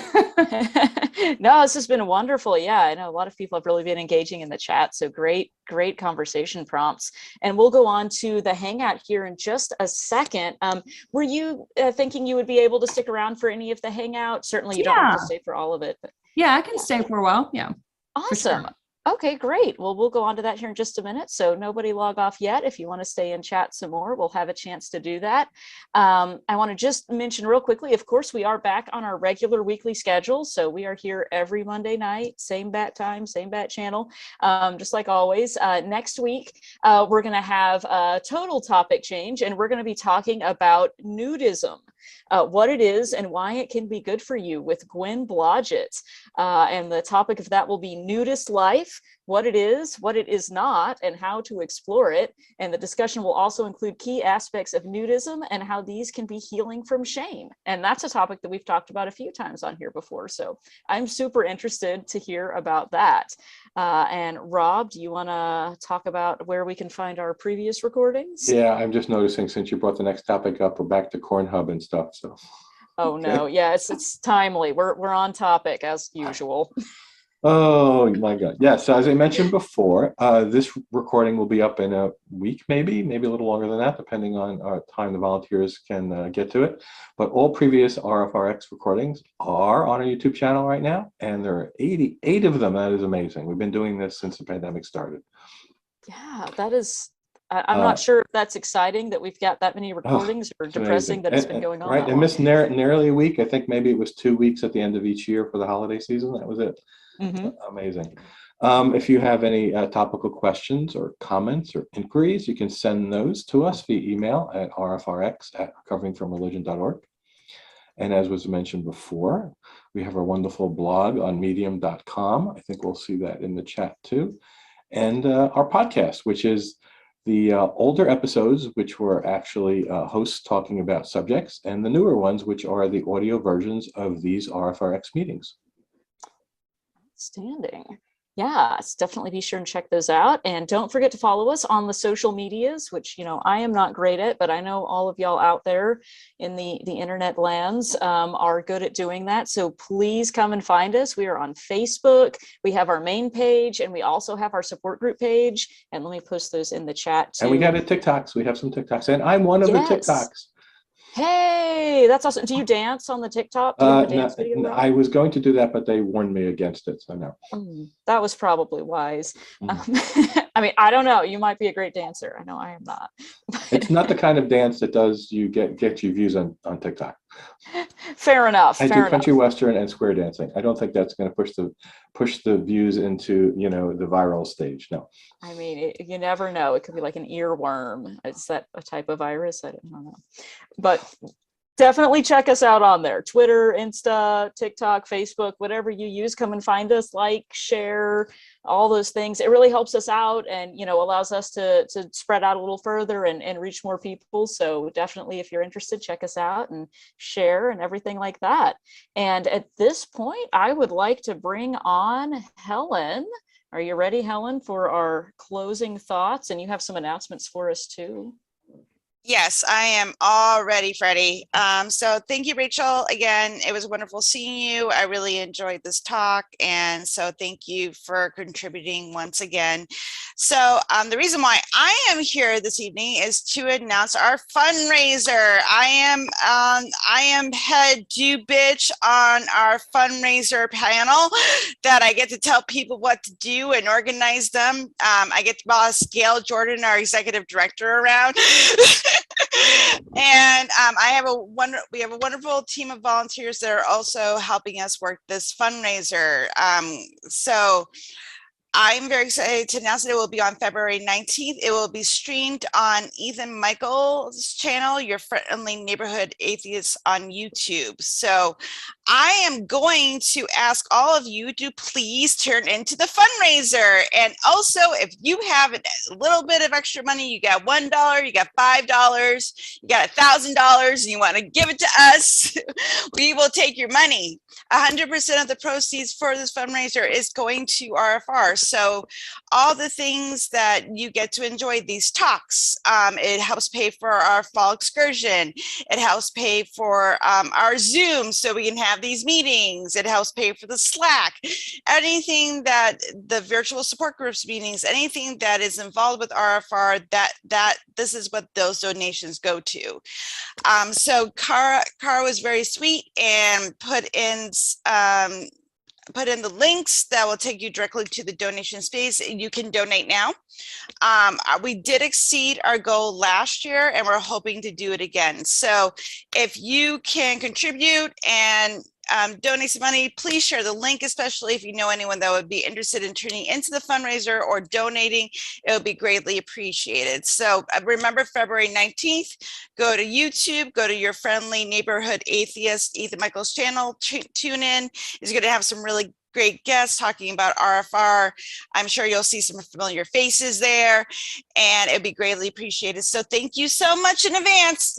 Speaker 1: No, this has been wonderful. Yeah, I know a lot of people have really been engaging in the chat. So great conversation prompts. And we'll go on to the hangout here in just a second. Were you thinking you would be able to stick around for any of the hangout? Certainly you don't have to stay for all of it. But
Speaker 3: yeah, I can stay for a while. Yeah.
Speaker 1: Awesome. Sure. Okay, great. Well, we'll go on to that here in just a minute. So nobody log off yet. If you want to stay and chat some more, we'll have a chance to do that. I want to just mention real quickly, of course, we are back on our regular weekly schedule. So we are here every Monday night, same bat time, same bat channel, just like always. Next week, we're going to have a total topic change, and we're going to be talking about nudism. What it is and why it can be good for you with Gwen Blodgett. And the topic of that will be nudist life, what it is not, and how to explore it. And the discussion will also include key aspects of nudism and how these can be healing from shame. And that's a topic that we've talked about a few times on here before. So I'm super interested to hear about that. And Rob, do you want to talk about where we can find our previous recordings?
Speaker 2: Yeah, I'm just noticing since you brought the next topic up, we're back to Corn Hub and stuff. So.
Speaker 1: Oh no, yeah, it's timely. We're on topic as usual.
Speaker 2: Oh my God. Yeah. So as I mentioned before, this recording will be up in a week, maybe a little longer than that, depending on time the volunteers can get to it. But all previous RfRx recordings are on our YouTube channel right now. And there are 88 of them. That is amazing. We've been doing this since the pandemic started.
Speaker 1: Yeah, that is, I'm not sure if that's exciting that we've got that many recordings, or depressing that it's been going on.
Speaker 2: Right. And missed nearly a week. I think maybe it was 2 weeks at the end of each year for the holiday season. That was it.
Speaker 1: Mm-hmm.
Speaker 2: Amazing. If you have any topical questions or comments or inquiries, you can send those to us via email at rfrx@recoveringfromreligion.org. And as was mentioned before, we have our wonderful blog on medium.com. I think we'll see that in the chat too. And our podcast, which is the older episodes, which were actually hosts talking about subjects, and the newer ones, which are the audio versions of these RfRx meetings.
Speaker 1: Outstanding. Yeah, definitely be sure and check those out. And don't forget to follow us on the social medias, which, I am not great at, but I know all of y'all out there in the internet lands are good at doing that. So please come and find us. We are on Facebook. We have our main page, and we also have our support group page. And let me post those in the chat too.
Speaker 2: And we got a TikToks. We have some TikToks, and I'm one of the TikToks.
Speaker 1: Hey, that's awesome. Do you dance on the TikTok? Do you have a dance video?
Speaker 2: I was going to do that, but they warned me against it, so no.
Speaker 1: That was probably wise. I mean, I don't know. You might be a great dancer. I know I am not.
Speaker 2: It's not the kind of dance that does you get you views on TikTok.
Speaker 1: Fair enough.
Speaker 2: I do country western and square dancing. I don't think that's going to push the views into the viral stage. No. I
Speaker 1: mean, you never know. It could be like an earworm. Is that a type of virus? I don't know. But definitely check us out on there. Twitter, Insta, TikTok, Facebook, whatever you use, come and find us, like, share, all those things. It really helps us out and, allows us to spread out a little further and reach more people. So definitely, if you're interested, check us out and share and everything like that. And at this point, I would like to bring on Helen. Are you ready, Helen, for our closing thoughts? And you have some announcements for us too.
Speaker 4: Yes, I am all ready, Freddie. So thank you, Rachel. Again, it was wonderful seeing you. I really enjoyed this talk. And so thank you for contributing once again. So the reason why I am here this evening is to announce our fundraiser. I am head do bitch on our fundraiser panel that I get to tell people what to do and organize them. I get to boss Gail Jordan, our executive director, around. And we have a wonderful team of volunteers that are also helping us work this fundraiser. So I'm very excited to announce that it will be on February 19th. It will be streamed on Ethan Michael's channel, Your Friendly Neighborhood Atheists on YouTube. So I am going to ask all of you to please turn into the fundraiser. And also, if you have a little bit of extra money, you got $1, you got $5, you got $1,000, and you want to give it to us, we will take your money. 100% of the proceeds for this fundraiser is going to RfR. So all the things that you get to enjoy, these talks, it helps pay for our fall excursion. It helps pay for our Zoom so we can have these meetings. It helps pay for the Slack, anything that the virtual support groups meetings, anything that is involved with RfR, that this is what those donations go to. So Cara was very sweet and put in put in the links that will take you directly to the donation space. You can donate now. We did exceed our goal last year and we're hoping to do it again. So if you can contribute and donate some money, please share the link, especially if you know anyone that would be interested in turning into the fundraiser or donating. It would be greatly appreciated. So remember, February 19th, go to YouTube, go to your friendly neighborhood atheist, Ethan Michael's channel, tune in. He's going to have some really great guests talking about RFR. I'm sure you'll see some familiar faces there, and it'd be greatly appreciated. So thank you so much in advance.